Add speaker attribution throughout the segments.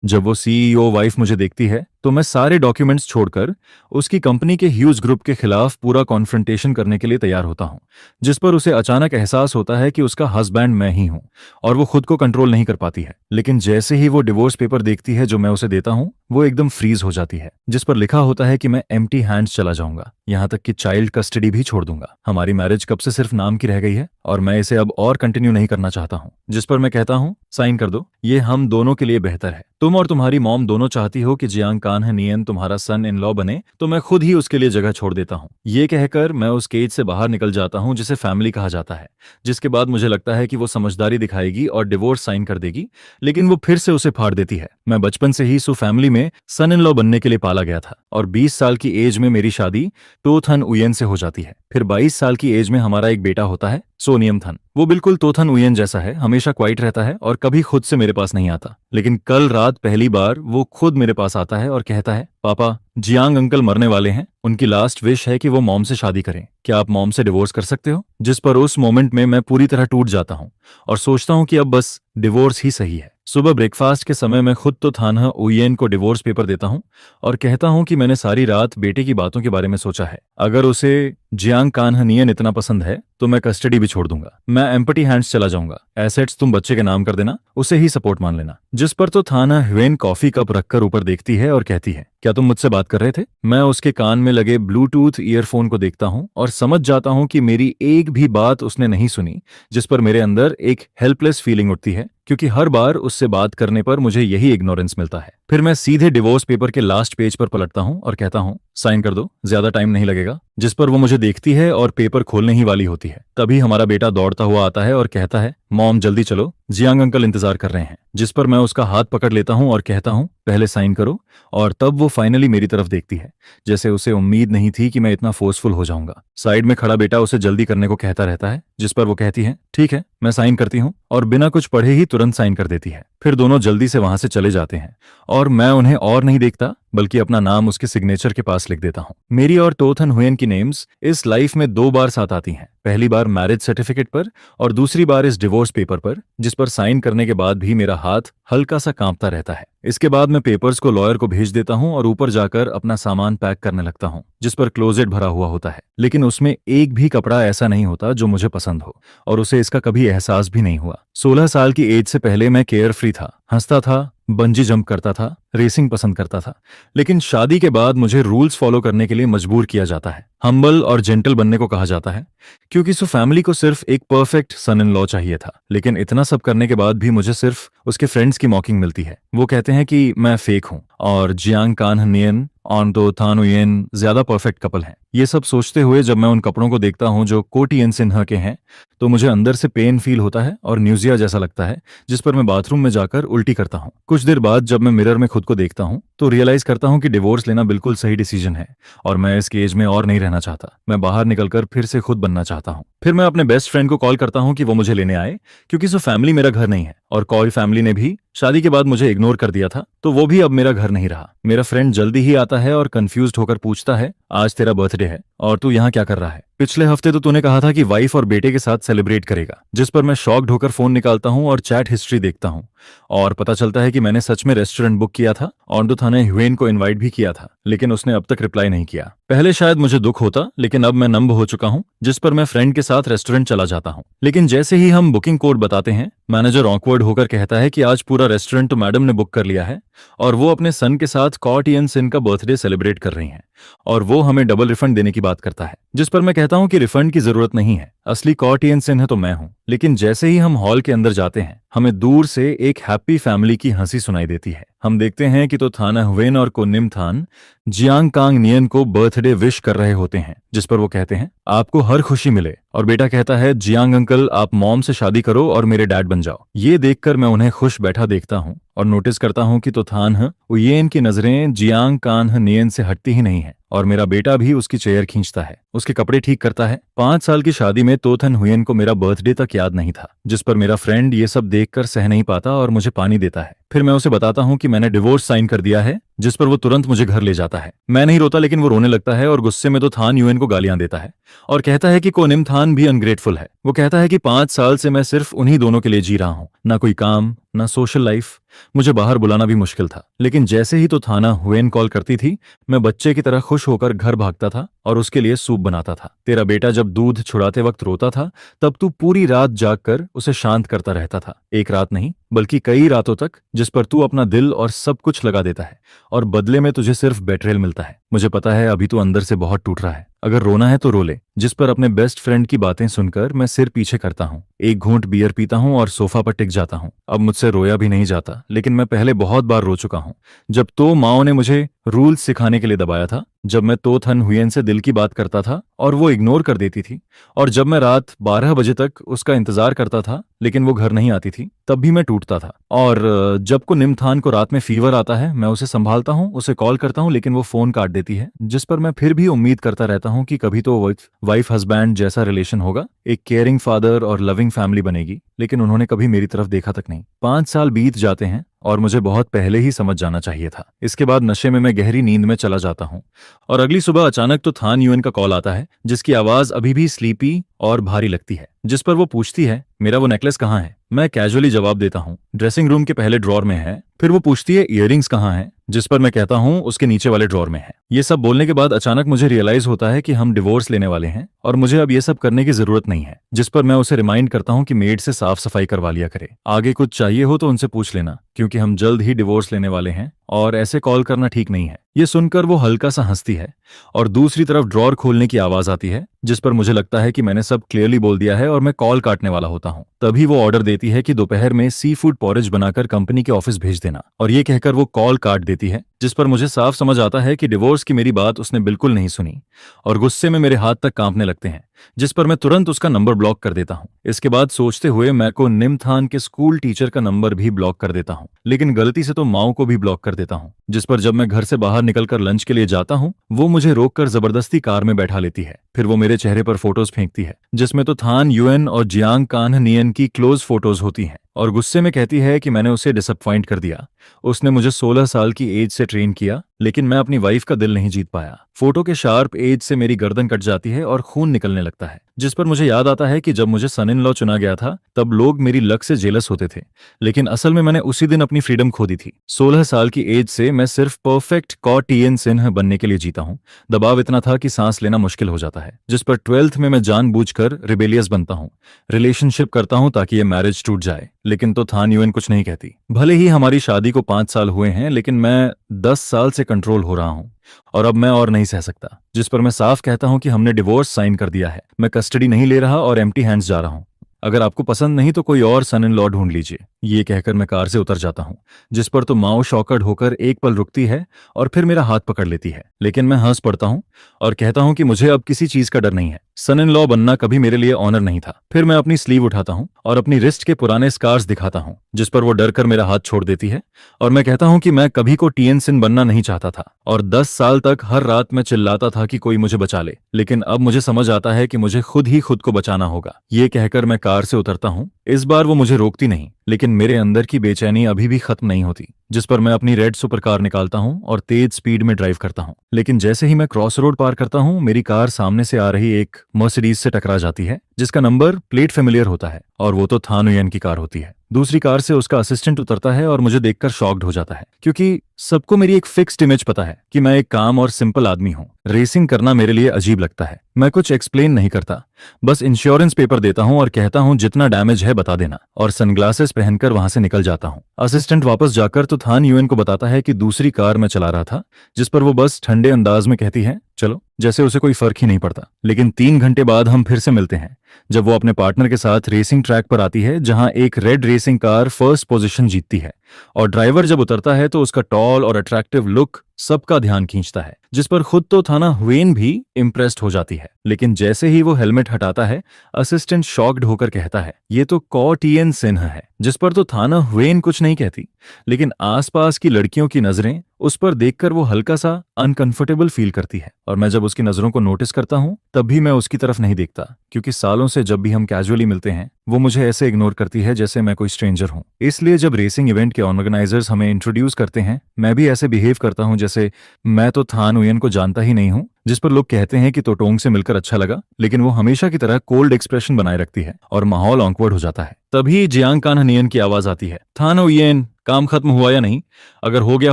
Speaker 1: जब वो CEO wife मुझे देखती है तो मैं सारे डॉक्यूमेंट्स छोड़कर उसकी कंपनी के ह्यूज ग्रुप के खिलाफ पूरा कॉन्फ्रंटेशन करने के लिए तैयार होता हूँ, जिस पर उसे अचानक एहसास होता है कि उसका हस्बैंड मैं ही हूँ और वो खुद को कंट्रोल नहीं कर पाती है। लेकिन जैसे ही वो डिवोर्स पेपर देखती है जो मैं उसे देता हूँ, वो एकदम फ्रीज हो जाती है, जिस पर लिखा होता है कि मैं एम्प्टी हैंड्स चला जाऊंगा, यहाँ तक कि चाइल्ड कस्टडी भी छोड़ दूंगा। हमारी मैरिज कब से सिर्फ नाम की रह गई है और मैं इसे अब और कंटिन्यू नहीं करना चाहता हूँ। जिस पर मैं कहता हूँ, साइन कर दो, ये हम दोनों के लिए बेहतर है। तुम और तुम्हारी मॉम दोनों चाहती हो कि जियांग कान्ह नियन तुम्हारा सन इन लॉ बने, तो मैं खुद ही उसके लिए जगह छोड़ देता हूँ। ये कहकर मैं उस केज से बाहर निकल जाता हूँ जिसे फैमिली कहा जाता है, जिसके बाद मुझे लगता है कि वो समझदारी दिखाएगी और डिवोर्स साइन कर देगी, लेकिन वो फिर से उसे फाड़ देती है। मैं बचपन से ही सु फैमिली में सन इन लॉ बनने के लिए पाला गया था और 20 साल की एज में मेरी शादी टोथन उयन से हो जाती है। फिर 22 साल की एज में हमारा एक बेटा होता है, सोनियम थन। वो बिल्कुल तोथन उयन जैसा है, हमेशा क्वाइट रहता है और कभी खुद से मेरे पास नहीं आता। लेकिन कल रात पहली बार वो खुद मेरे पास आता है और कहता है, पापा, जियांग अंकल मरने वाले हैं, उनकी लास्ट विश है कि वो मॉम से शादी करें, क्या आप मॉम से डिवोर्स कर सकते हो? जिस पर उस मोमेंट में मैं पूरी तरह टूट जाता हूँ और सोचता हूँ कि अब बस डिवोर्स ही सही है। सुबह ब्रेकफास्ट के समय मैं खुद तो थानह उयेन को डिवोर्स पेपर देता हूँ और कहता हूँ कि मैंने सारी रात बेटे की बातों के बारे में सोचा है। अगर उसे जियांग कान्ह नियन इतना पसंद है तो मैं कस्टडी भी छोड़ दूंगा। मैं एम्पटी हैंड्स चला जाऊंगा। एसेट्स तुम बच्चे के नाम कर देना, उसे ही सपोर्ट मान लेना। जिस पर तो थाना ह्वेन कॉफी कप रखकर ऊपर देखती है और कहती है, क्या तुम मुझसे बात कर रहे थे? मैं उसके कान में लगे ब्लूटूथ ईयरफोन को देखता हूं और समझ जाता हूं कि मेरी एक भी बात उसने नहीं सुनी, जिस पर मेरे अंदर एक हेल्पलेस फीलिंग उठती है, क्योंकि हर बार उससे बात करने पर मुझे यही इग्नोरेंस मिलता है। फिर मैं सीधे डिवोर्स पेपर के लास्ट पेज पर पलटता हूं और कहता हूं, साइन कर दो, ज्यादा टाइम नहीं लगेगा। जिस पर वो मुझे देखती है और पेपर खोलने ही वाली होती है। तभी हमारा बेटा दौड़ता हुआ आता है और कहता है, मॉम जल्दी चलो, जियांग अंकल इंतजार कर रहे हैं। जिस पर मैं उसका हाथ पकड़ लेता हूं और कहता हूं, पहले साइन करो। और तब वो फाइनली मेरी तरफ देखती है, जैसे उसे उम्मीद नहीं थी कि मैं इतना फोर्सफुल हो जाऊंगा। साइड में खड़ा बेटा उसे जल्दी करने को कहता रहता है, जिस पर वो कहती है, ठीक है, मैं साइन करती हूँ, और बिना कुछ पढ़े ही तुरंत साइन कर देती है। फिर दोनों जल्दी से वहां से चले जाते हैं और मैं उन्हें और नहीं देखता, बल्कि अपना नाम उसके सिग्नेचर के पास लिख देता हूँ। मेरी और टोथन हुएन की नेम्स इस लाइफ में 2 बार साथ आती हैं, पहली बार मैरिज सर्टिफिकेट पर और दूसरी बार इस डिवोर्स पेपर पर, जिस पर साइन करने के बाद भी मेरा हाथ हल्का सा कांपता रहता है। इसके बाद मैं पेपर्स को लॉयर को भेज देता हूँ और ऊपर जाकर अपना सामान पैक करने लगता हूँ, जिस पर क्लोजेट भरा हुआ होता है, लेकिन उसमें एक भी कपड़ा ऐसा नहीं होता जो मुझे पसंद हो, और उसे इसका कभी एहसास भी नहीं हुआ। 16 साल की एज से पहले मैं केयर फ्री था, हंसता था, बंजी जंप करता था, रेसिंग पसंद करता था। लेकिन शादी के बाद मुझे रूल्स फॉलो करने के लिए मजबूर किया जाता है, हम्बल और जेंटल बनने को कहा जाता है, क्योंकि सो फैमिली को सिर्फ एक परफेक्ट सन इन लॉ चाहिए था। लेकिन इतना सब करने के बाद भी मुझे सिर्फ उसके फ्रेंड्स की मॉकिंग मिलती है। वो कहते हैं कि मैं फेक हूँ और जियांग कान्ह नियन और तो थान उयेन ज्यादा परफेक्ट कपल हैं। ये सब सोचते हुए जब मैं उन कपड़ों को देखता हूँ जो कोटियन सिन्हा के हैं, तो मुझे अंदर से पेन फील होता है और न्यूजिया जैसा लगता है, जिस पर मैं बाथरूम में जाकर उल्टी करता हूँ। कुछ देर बाद जब मैं मिरर में खुद को देखता हूँ तो रियलाइज करता हूँ कि डिवोर्स लेना बिल्कुल सही डिसीजन है और मैं इस केज में और नहीं रहना चाहता। मैं बाहर निकलकर फिर से खुद बनना चाहता हूँ। फिर मैं अपने बेस्ट फ्रेंड को कॉल करता हूँ कि वो मुझे लेने आए, क्योंकि सो फैमिली मेरा घर नहीं है और कॉल फैमिली ने भी शादी के बाद मुझे इग्नोर कर दिया था, तो वो भी अब मेरा घर नहीं रहा। मेरा फ्रेंड जल्दी ही आता है और कंफ्यूज्ड होकर पूछता है, आज तेरा बर्थडे है और तू यहाँ क्या कर रहा है? पिछले हफ्ते तो तूने कहा था कि वाइफ और बेटे के साथ सेलिब्रेट करेगा। जिस पर मैं शॉक्ड होकर फोन निकालता हूँ और चैट हिस्ट्री देखता हूँ और पता चलता है कि मैंने सच में रेस्टोरेंट बुक किया था और तो थाने ह्वेन को इनवाइट भी किया था, लेकिन उसने अब तक रिप्लाई नहीं किया। पहले शायद मुझे दुख होता, लेकिन अब मैं नंब हो चुका हूँ। जिस पर मैं फ्रेंड के साथ रेस्टोरेंट चला जाता हूँ, लेकिन जैसे ही हम बुकिंग कोड बताते हैं, मैनेजर ऑकवर्ड होकर कहता है कि आज पूरा रेस्टोरेंट तो मैडम ने बुक कर लिया है और वो अपने सन के साथ कॉटियन सिन का बर्थडे सेलिब्रेट कर रही हैं और वो हमें डबल रिफंड देने की बात करता है। जिस पर मैं कहता हूं कि रिफंड की जरूरत नहीं है, असली कॉटियन सिन है तो मैं हूं। लेकिन जैसे ही हम हॉल के अंदर जाते हैं, हमें दूर से एक हैप्पी फैमिली की हंसी सुनाई देती है। हम देखते हैं कि तो थाना ह्वेन और कोनिम थान जियांग कांग नियन को बर्थडे विश कर रहे होते हैं, जिस पर वो कहते हैं, आपको हर खुशी मिले, और बेटा कहता है, जियांग अंकल आप मॉम से शादी करो और मेरे डैड बन जाओ। ये देखकर मैं उन्हें खुश बैठा देखता हूँ और नोटिस करता हूँ कि तो थानह उयेन की नजरें जियांग कान्ह नियन से हटती ही नहीं है और मेरा बेटा भी उसकी चेयर खींचता है, उसके कपड़े ठीक करता है। 5 साल की शादी में तोथन हुयेन को मेरा बर्थडे तक याद नहीं था, जिस पर मेरा फ्रेंड ये सब देखकर सह नहीं पाता और मुझे पानी देता है। फिर मैं उसे बताता हूँ कि मैंने डिवोर्स साइन कर दिया है, जिस पर वो तुरंत मुझे घर ले जाता है। मैं नहीं रोता, लेकिन वो रोने लगता है और गुस्से में तो थान यूएन को गालियां देता है और कहता है कि कोनिम थान भी अनग्रेटफुल है। वो कहता है कि 5 साल से मैं सिर्फ उन्हीं दोनों के लिए जी रहा हूँ, ना कोई काम ना सोशल लाइफ। मुझे बाहर बुलाना भी मुश्किल था। लेकिन जैसे ही तो थाना हुएन कॉल करती थी, मैं बच्चे की तरह खुश होकर घर भागता था और उसके लिए सूप बनाता था। तेरा बेटा जब दूध छुड़ाते वक्त रोता था, तब तू पूरी रात जागकर उसे शांत करता रहता था। एक रात नहीं, बल्कि कई रातों तक, जिस पर तू अपना दिल और सब कुछ लगा देता है, और बदले में तुझे सिर्फ बेट्रेल मिलता है। मुझे पता है अभी तू अंदर से बहुत टूट रहा है। अगर रोना है तो रो ले। जिस पर अपने बेस्ट फ्रेंड की बातें सुनकर मैं सिर पीछे करता हूँ, एक घूंट बियर पीता हूँ और सोफा पर टिक जाता हूँ। अब मुझसे रोया भी नहीं जाता, लेकिन मैं पहले बहुत बार रो चुका हूँ। जब तो माओ ने मुझे रूल्स सिखाने के लिए दबाया था, जब मैं तो थन हुएन से दिल की बात करता था और वो इग्नोर कर देती थी, और जब मैं रात 12 बजे तक उसका इंतजार करता था लेकिन वो घर नहीं आती थी, तब भी मैं टूटता था। और जब को निमथान को रात में फीवर आता है, मैं उसे संभालता हूँ, उसे कॉल करता हूँ, लेकिन वो फोन काट देती है। जिस पर मैं फिर भी उम्मीद करता रहता हूँ कि कभी तो वाइफ हस्बैंड जैसा रिलेशन होगा, एक केयरिंग फादर और लविंग फैमिली बनेगी। लेकिन उन्होंने कभी मेरी तरफ देखा तक नहीं। 5 साल बीत जाते हैं और मुझे बहुत पहले ही समझ जाना चाहिए था। इसके बाद नशे में मैं गहरी नींद में चला जाता हूँ और अगली सुबह अचानक तो थान यूएन का कॉल आता है, जिसकी आवाज अभी भी स्लीपी और भारी लगती है। जिस पर वो पूछती है, मेरा वो नेकलेस कहाँ है? मैं कैजुअली जवाब देता हूँ, ड्रेसिंग रूम के पहले ड्रॉर में है। फिर वो पूछती है, इयररिंग्स कहाँ हैं? जिस पर मैं कहता हूँ, उसके नीचे वाले ड्रॉर में है। ये सब बोलने के बाद अचानक मुझे रियलाइज होता है कि हम डिवोर्स लेने वाले हैं और मुझे अब ये सब करने की जरूरत नहीं है। जिस पर मैं उसे रिमाइंड करता हूँ कि मेड से साफ सफाई करवा लिया करे। आगे कुछ चाहिए हो तो उनसे पूछ लेना, क्योंकि हम जल्द ही डिवोर्स लेने वाले हैं और ऐसे कॉल करना ठीक नहीं है। ये सुनकर वो हल्का सा हंसती है और दूसरी तरफ ड्रॉर खोलने की आवाज आती है, जिस पर मुझे लगता है कि मैंने सब क्लियरली बोल दिया है और मैं कॉल काटने वाला होता हूँ। तभी वो ऑर्डर देती है कि दोपहर में सी फूड पॉरेज बनाकर कंपनी के ऑफिस भेज देना, और ये कहकर वो कॉल काट देती है। जिस पर मुझे साफ समझ आता है कि डिवोर्स की मेरी बात उसने बिल्कुल नहीं सुनी, और गुस्से में मेरे हाथ तक कांपने लगते हैं। जिस पर मैं तुरंत उसका नंबर ब्लॉक कर देता हूँ। इसके बाद सोचते हुए मैं को निमथान के स्कूल टीचर का नंबर भी ब्लॉक कर देता हूँ, लेकिन गलती से तो माओ को भी ब्लॉक कर देता हूँ। जिस पर जब मैं घर से बाहर निकलकर लंच के लिए जाता हूँ, वो मुझे रोककर जबरदस्ती कार में बैठा लेती है। फिर वो मेरे चेहरे पर फोटोज फेंकती है, जिसमें तो थान यूएन और जियांग कान्ह नियन की क्लोज फोटोज होती हैं, और गुस्से में कहती है कि मैंने उसे डिसअपॉइंट कर दिया। उसने मुझे 16 साल की एज से ट्रेन किया, लेकिन मैं अपनी वाइफ का दिल नहीं जीत पाया। फोटो के शार्प एज से मेरी गर्दन कट जाती है और खून निकलने लगता है। जिस पर मुझे याद आता है कि जब मुझे सन इन लॉ चुना गया था, तब लोग मेरी लक से जेलस होते थे, लेकिन असल में मैंने उसी दिन अपनी फ्रीडम खो दी थी। 16 साल की एज से मैं सिर्फ परफेक्ट कॉ टिएन सिन्ह बनने के लिए जीता हूँ। दबाव इतना था कि सांस लेना मुश्किल हो जाता है। जिस पर 12th में मैं जानबूझकर रिबेलियस बनता हूँ, रिलेशनशिप करता हूँ ताकि ये मैरिज टूट जाए। लेकिन तो थान यूएन कुछ नहीं कहती। भले ही हमारी शादी को 5 साल हुए हैं, लेकिन मैं 10 साल से कंट्रोल हो रहा हूँ और अब मैं और नहीं सह सकता। जिस पर मैं साफ कहता हूं कि हमने डिवोर्स साइन कर दिया है, मैं कस्टडी नहीं ले रहा और एम्प्टी हैंड्स जा रहा हूं। अगर आपको पसंद नहीं तो कोई और सन इन लॉ ढूंढ लीजिए। ये कहकर मैं कार से उतर जाता हूं। जिस पर तो माओ शॉकर्ड होकर एक पल रुकती है और फिर मेरा हाथ पकड़ लेती है, लेकिन मैं हंस पड़ता हूं और कहता हूं कि मुझे अब किसी चीज का डर नहीं है। सन इन लॉ बनना कभी मेरे लिए ऑनर नहीं था। फिर मैं अपनी स्लीव उठाता हूं और अपनी रिस्ट के पुराने स्कार्स दिखाता हूं, जिस पर वो डर कर मेरा हाथ छोड़ देती है, और मैं कहता हूं कि मैं कभी को टीएन सिन बनना नहीं चाहता था और 10 साल तक हर रात मैं चिल्लाता था कि कोई मुझे बचा ले, लेकिन अब मुझे समझ आता है कि मुझे खुद ही खुद को बचाना होगा। ये कहकर मैं कार से उतरता हूं। इस बार वो मुझे रोकती नहीं, लेकिन मेरे अंदर की बेचैनी अभी भी खत्म नहीं होती। जिस पर मैं अपनी रेड सुपर कार निकालता हूं और तेज स्पीड में ड्राइव करता हूं। लेकिन जैसे ही मैं क्रॉस रोड पार करता हूं, मेरी कार सामने से आ रही एक मर्सिडीज से टकरा जाती है, जिसका नंबर प्लेट फेमिलियर होता है, और वो तो थान यूएन की कार होती है। दूसरी कार से उसका असिस्टेंट उतरता है और मुझे देखकर शॉक्ड हो जाता है, क्योंकि सबको मेरी एक फिक्स्ड इमेज पता है कि मैं एक काम और सिंपल आदमी हूं। रेसिंग करना मेरे लिए अजीब लगता है। मैं कुछ एक्सप्लेन नहीं करता, बस इंश्योरेंस पेपर देता हूं और कहता हूं जितना डैमेज है बता देना, और सनग्लासेस पहनकर वहां से निकल जाता हूं। असिस्टेंट वापस जाकर तो थान यूएन को बताता है कि दूसरी कार मैं चला रहा था, जिस पर वो बस ठंडे अंदाज में कहती है, चलो, जैसे उसे कोई फर्क ही नहीं पड़ता। लेकिन 3 घंटे बाद हम फिर से मिलते हैं, जब वो अपने पार्टनर के साथ रेसिंग ट्रैक पर आती है, जहां एक red racing car first position जीतती है, और ड्राइवर जब उतरता है तो उसका टॉल और अट्रैक्टिव लुक सबका ध्यान खींचता है, जिस पर खुद तो थाना हुएन भी इम्प्रेस्ड हो जाती है। लेकिन जैसे ही वो हेलमेट हटाता है, असिस्टेंट शॉक्ड होकर कहता है, ये तो कॉ टिएन सिन्ह है। जिस पर तो थाना हुएन कुछ नहीं कहती, लेकिन आसपास की लड़कियों की नजरें उस पर देखकर वो हल्का सा अनकंफर्टेबल फील करती है, और मैं जब उसकी नजरों को नोटिस करता हूं, तब भी मैं उसकी तरफ नहीं देखता, क्योंकि सालों से जब भी हम कैजुअली मिलते हैं, वो मुझे ऐसे इग्नोर करती है जैसे मैं कोई स्ट्रेंजर हूँ। इसलिए जब रेसिंग इवेंट के ऑर्गेनाइजर्स हमें इंट्रोड्यूस करते हैं, मैं भी ऐसे बिहेव करता हूँ जैसे मैं तो थान उयन को जानता ही नहीं हूँ। जिस पर लोग कहते हैं कि तोटोंग से मिलकर अच्छा लगा, लेकिन वो हमेशा की तरह कोल्ड एक्सप्रेशन बनाए रखती है और माहौल ऑकवर्ड हो जाता है। तभी जियांग कान्हनियन की आवाज आती है, थान उयन, काम खत्म हुआ या नहीं? अगर हो गया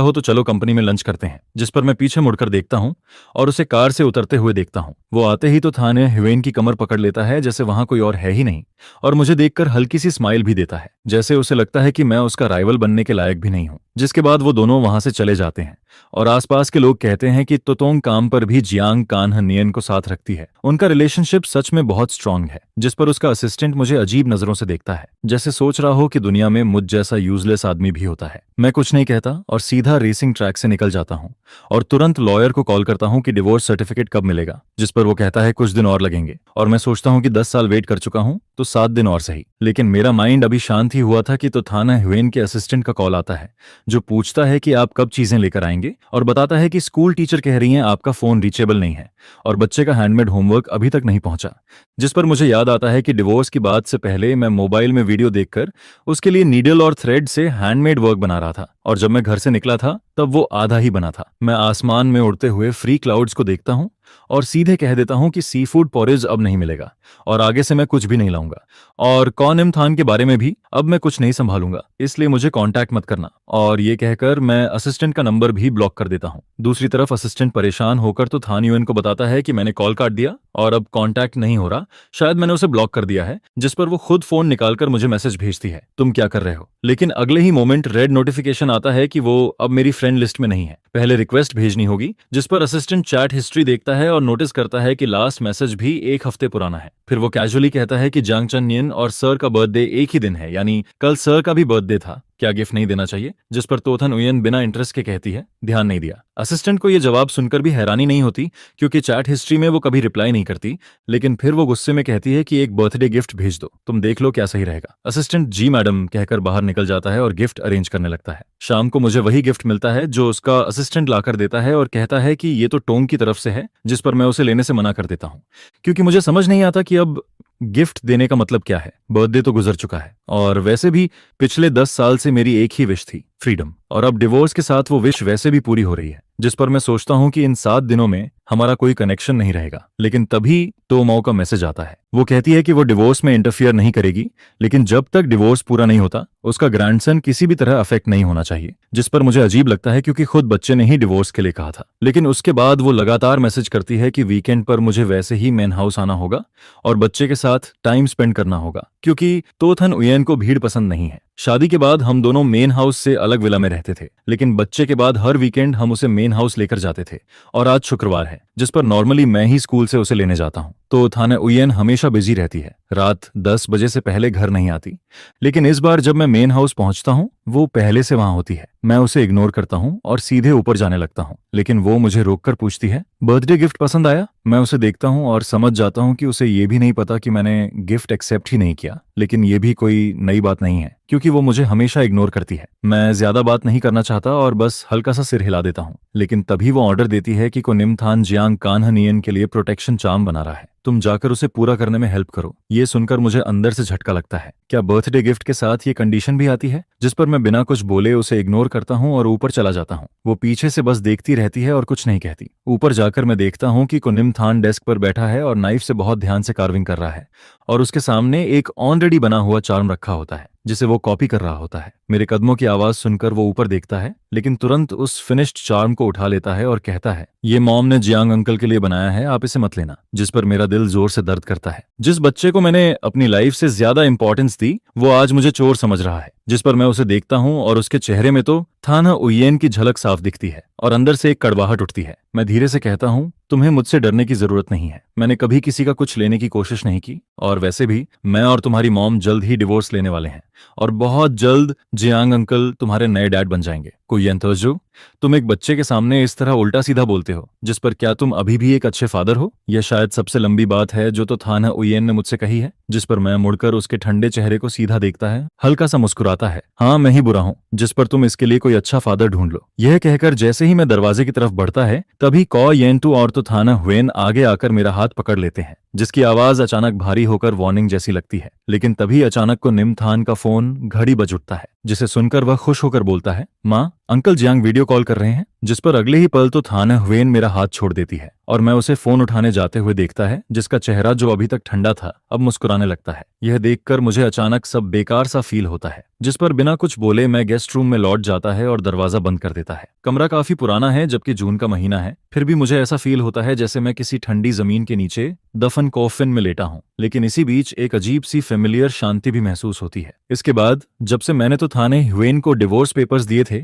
Speaker 1: हो तो चलो कंपनी में लंच करते हैं। जिस पर मैं पीछे मुड़कर देखता हूँ और उसे कार से उतरते हुए देखता हूँ। वो आते ही तो थाने ह्वेन की कमर पकड़ लेता है जैसे वहां कोई और है ही नहीं, और मुझे देखकर हल्की सी स्माइल भी देता है, जैसे उसे लगता है कि मैं उसका राइवल बनने के लायक भी नहीं हूँ। जिसके बाद वो दोनों वहां से चले जाते हैं और आसपास के लोग कहते हैं कि तोतोंग काम पर भी जियांग कान्हनियन को साथ रखती है। उनका रिलेशनशिप सच में बहुत स्ट्रांग है। जिस पर उसका असिस्टेंट मुझे अजीब नजरों से देखता है, जैसे सोच रहा हो कि दुनिया में मुझ जैसा यूजलेस आदमी भी होता है। मैं कुछ नहीं कहता और सीधा रेसिंग ट्रैक से निकल जाता हूँ और तुरंत लॉयर को कॉल करता हूँ कि डिवोर्स सर्टिफिकेट कब मिलेगा। जिस पर वो कहता है कुछ दिन और लगेंगे, और मैं सोचता हूँ कि 10 साल वेट कर चुका हूँ तो 7 दिन और सही। लेकिन मेरा माइंड अभी शांत ही हुआ था कि तो थाना ह्वेन के असिस्टेंट का कॉल आता है, जो पूछता है कि आप कब चीजें लेकर आएंगे, और बताता है कि स्कूल टीचर कह रही हैं आपका फोन रीचेबल नहीं है और बच्चे का हैंडमेड होमवर्क अभी तक नहीं पहुंचा। जिस पर मुझे याद आता है कि डिवोर्स की बात से पहले मैं मोबाइल में वीडियो देखकर उसके लिए नीडल और थ्रेड से हैंडमेड वर्क बना रहा था, और जब मैं घर से निकला था तब वो आधा ही बना था। मैं आसमान में उड़ते हुए फ्री क्लाउड्स को देखता हूँ और सीधे कह देता हूँ कि सी फूड पॉरेज अब नहीं मिलेगा और आगे से मैं कुछ भी नहीं लाऊंगा, और कौन इम थान के बारे में भी अब मैं कुछ नहीं संभालूंगा, इसलिए मुझे कांटेक्ट मत करना। और ये कहकर मैं असिस्टेंट का नंबर भी ब्लॉक कर देता हूँ। दूसरी तरफ असिस्टेंट परेशान होकर तो थान यूएन को बताता है कि मैंने कॉल काट दिया और अब कांटेक्ट नहीं हो रहा, शायद मैंने उसे ब्लॉक कर दिया है। जिस पर वो खुद फोन निकालकर मुझे मैसेज भेजती है, तुम क्या कर रहे हो? लेकिन अगले ही मोमेंट रेड नोटिफिकेशन आता है कि वो अब मेरी फ्रेंड लिस्ट में नहीं है, पहले रिक्वेस्ट भेजनी होगी। जिस पर असिस्टेंट चैट हिस्ट्री देखता है और नोटिस करता है कि लास्ट मैसेज भी 1 हफ्ते पुराना है। फिर वो कैजुअली कहता है कि जांग चनयन और सर का बर्थडे एक ही दिन है, यानी कल सर का भी बर्थडे था, क्या गिफ्ट नहीं देना चाहिए? जिस पर तोथन उयन बिना इंटरेस्ट के कहती है, ध्यान नहीं दिया। असिस्टेंट को यह जवाब सुनकर भी हैरानी नहीं होती, क्योंकि चैट हिस्ट्री में वो कभी रिप्लाई नहीं करती। लेकिन फिर वो गुस्से में कहती है कि एक बर्थडे गिफ्ट भेज दो, तुम देख लो क्या सही रहेगा। असिस्टेंट जी मैडम कहकर बाहर निकल जाता है और गिफ्ट अरेंज करने लगता है। शाम को मुझे वही गिफ्ट मिलता है जो उसका असिस्टेंट लाकर देता है और कहता है कि ये तो टोंग की तरफ से है, जिस पर मैं उसे लेने से मना कर देता हूँ, क्योंकि मुझे समझ नहीं आता कि अब गिफ्ट देने का मतलब क्या है। बर्थडे तो गुजर चुका है, और वैसे भी पिछले 10 साल से मेरी एक ही विश थी, फ्रीडम, और अब डिवोर्स के साथ वो विश वैसे भी पूरी हो रही है। जिस पर मैं सोचता हूँ कि इन 7 दिनों में हमारा कोई कनेक्शन नहीं रहेगा। लेकिन तभी तो मौ का मैसेज आता है। वो कहती है कि वो डिवोर्स में इंटरफियर नहीं करेगी, लेकिन जब तक डिवोर्स पूरा नहीं होता उसका ग्रैंडसन किसी भी तरह अफेक्ट नहीं होना चाहिए। जिस पर मुझे अजीब लगता है, क्योंकि खुद बच्चे ने ही डिवोर्स के लिए कहा था। लेकिन उसके बाद वो लगातार मैसेज करती है कि वीकेंड पर मुझे वैसे ही मेन हाउस आना होगा और बच्चे के साथ टाइम स्पेंड करना होगा, क्योंकि तोथन उयन को भीड़ पसंद नहीं है। शादी के बाद हम दोनों मेन हाउस से अलग विला में रहते थे, लेकिन बच्चे के बाद हर वीकेंड हम उसे मेन हाउस लेकर जाते थे। और आज शुक्रवार है, जिस पर नॉर्मली मैं ही स्कूल से उसे लेने जाता हूँ, तो थाना उयन हमेशा बिजी रहती है, रात 10 बजे से पहले घर नहीं आती। लेकिन इस बार जब मैं मेन हाउस पहुंचता हूँ वो पहले से वहां होती है। मैं उसे इग्नोर करता हूँ और सीधे ऊपर जाने लगता हूँ, लेकिन वो मुझे रोककर पूछती है, बर्थडे गिफ्ट पसंद आया? मैं उसे देखता हूँ और समझ जाता हूँ कि उसे ये भी नहीं पता कि मैंने गिफ्ट एक्सेप्ट ही नहीं किया। लेकिन ये भी कोई नई बात नहीं है, क्योंकि वो मुझे हमेशा इग्नोर करती है। मैं ज्यादा बात नहीं करना चाहता और बस हल्का सा सिर हिला देता हूँ। लेकिन तभी वो ऑर्डर देती है कि कोनिम थान जियांग कान्हनियन के लिए प्रोटेक्शन चार्म बना रहा है, तुम जाकर उसे पूरा करने में हेल्प करो। ये सुनकर मुझे अंदर से झटका लगता है। क्या बर्थडे गिफ्ट के साथ ये कंडीशन भी आती है? जिस पर मैं बिना कुछ बोले उसे इग्नोर करता हूँ और ऊपर चला जाता हूँ। वो पीछे से बस देखती रहती है और कुछ नहीं कहती। ऊपर जाकर मैं देखता हूँ कि कोनिम थान डेस्क पर बैठा है और नाइफ से बहुत ध्यान से कार्विंग कर रहा है, और उसके सामने एक ऑलरेडी बना हुआ चार्म रखा होता है जिसे वो कॉपी कर रहा होता है। मेरे कदमों की आवाज सुनकर वो ऊपर देखता है, लेकिन तुरंत उस फिनिश्ड चार्म को उठा लेता है और कहता है, ये मॉम ने जियांग अंकल के लिए बनाया है, आप इसे मत लेना। जिस पर मेरा दिल जोर से दर्द करता है। जिस बच्चे को मैंने अपनी लाइफ से ज्यादा इंपॉर्टेंस दी वो आज मुझे चोर समझ रहा है। जिस पर मैं उसे देखता हूँ और उसके चेहरे में तो थाना उयन की झलक साफ दिखती है और अंदर से एक कड़वाहट उठती है। मैं धीरे से कहता हूँ, तुम्हें मुझसे डरने की जरूरत नहीं है। मैंने कभी किसी का कुछ लेने की कोशिश नहीं की, और वैसे भी मैं और तुम्हारी मॉम जल्द ही डिवोर्स लेने वाले हैं और बहुत जल्द जियांग अंकल तुम्हारे नए डैड बन जाएंगे। कोई यंतोजो, तुम एक बच्चे के सामने इस तरह उल्टा सीधा बोलते हो, जिस पर क्या तुम अभी भी एक अच्छे फादर हो? यह शायद सबसे लंबी बात है जो तो थाना उयेन ने मुझसे कही है। जिस पर मैं मुड़कर उसके ठंडे चेहरे को सीधा देखता है, हल्का सा मुस्कुराता है। हाँ, मैं ही बुरा हूँ, जिस पर तुम इसके लिए कोई अच्छा फादर ढूंढ लो। यह कहकर जैसे ही मैं दरवाजे की तरफ बढ़ता है, तभी कॉ येंटू और तो थाना हुएन आगे आकर मेरा हाथ पकड़ लेते हैं, जिसकी आवाज अचानक भारी होकर वार्निंग जैसी लगती है। लेकिन तभी अचानक को निमथान का फोन घड़ी बज उठता है, जिसे सुनकर वह खुश होकर बोलता है, माँ, अंकल जियांग वीडियो कॉल कर रहे हैं। जिस पर अगले ही पल तो थाना हुएन मेरा हाथ छोड़ देती है और मैं उसे फोन उठाने जाते हुए देखता है, जिसका चेहरा जो अभी तक ठंडा था अब मुस्कुराने लगता है। यह देखकर मुझे अचानक सब बेकार सा फील होता है, जिस पर बिना कुछ बोले मैं गेस्ट रूम में लौट जाता है और दरवाजा बंद कर देता है। कमरा काफी पुराना है, जबकि जून का महीना है, फिर भी मुझे ऐसा फील होता है जैसे मैं किसी ठंडी जमीन के नीचे दफन कॉफिन में लेटा हूँ। लेकिन इसी बीच एक अजीब सी फेमिलियर शांति भी महसूस होती है। इसके बाद जब से मैंने तो थाने हुएन को डिवोर्स पेपर्स दिए थे,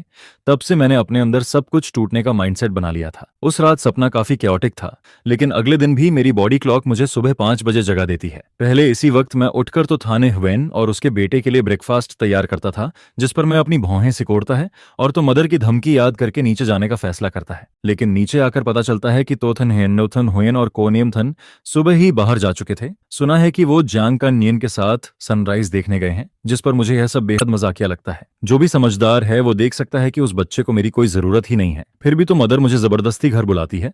Speaker 1: तब से मैंने अपने अंदर सब कुछ टूटने का माइंडसेट बना लिया था। उस रात सपना काफी कैओटिक था, लेकिन अगले दिन भी मेरी बॉडी क्लॉक मुझे सुबह 5 बजे जगा देती है। पहले इसी वक्त मैं उठकर तो थाने हुएन और उसके बेटे के लिए ब्रेकफास्ट तैयार करता था, जिस पर मैं अपनी भौहें सिकोड़ता है और तो मदर की धमकी याद करके नीचे जाने का फैसला करता है। लेकिन नीचे आकर पता चलता है कि तोथन हेनोथन हुएन और कोनियमथन सुबह ही बाहर जा चुके थे। सुना है कि वो जांग का नियन के साथ सनराइज देखने गए हैं, जिस पर मुझे यह सब बेहद मजाकिया लगता है। जो भी समझदार है वो देख सकता है कि उस बच्चे को मेरी कोई जरूरत ही नहीं है, फिर भी तो मदर मुझे जबरदस्ती घर बुलाती है,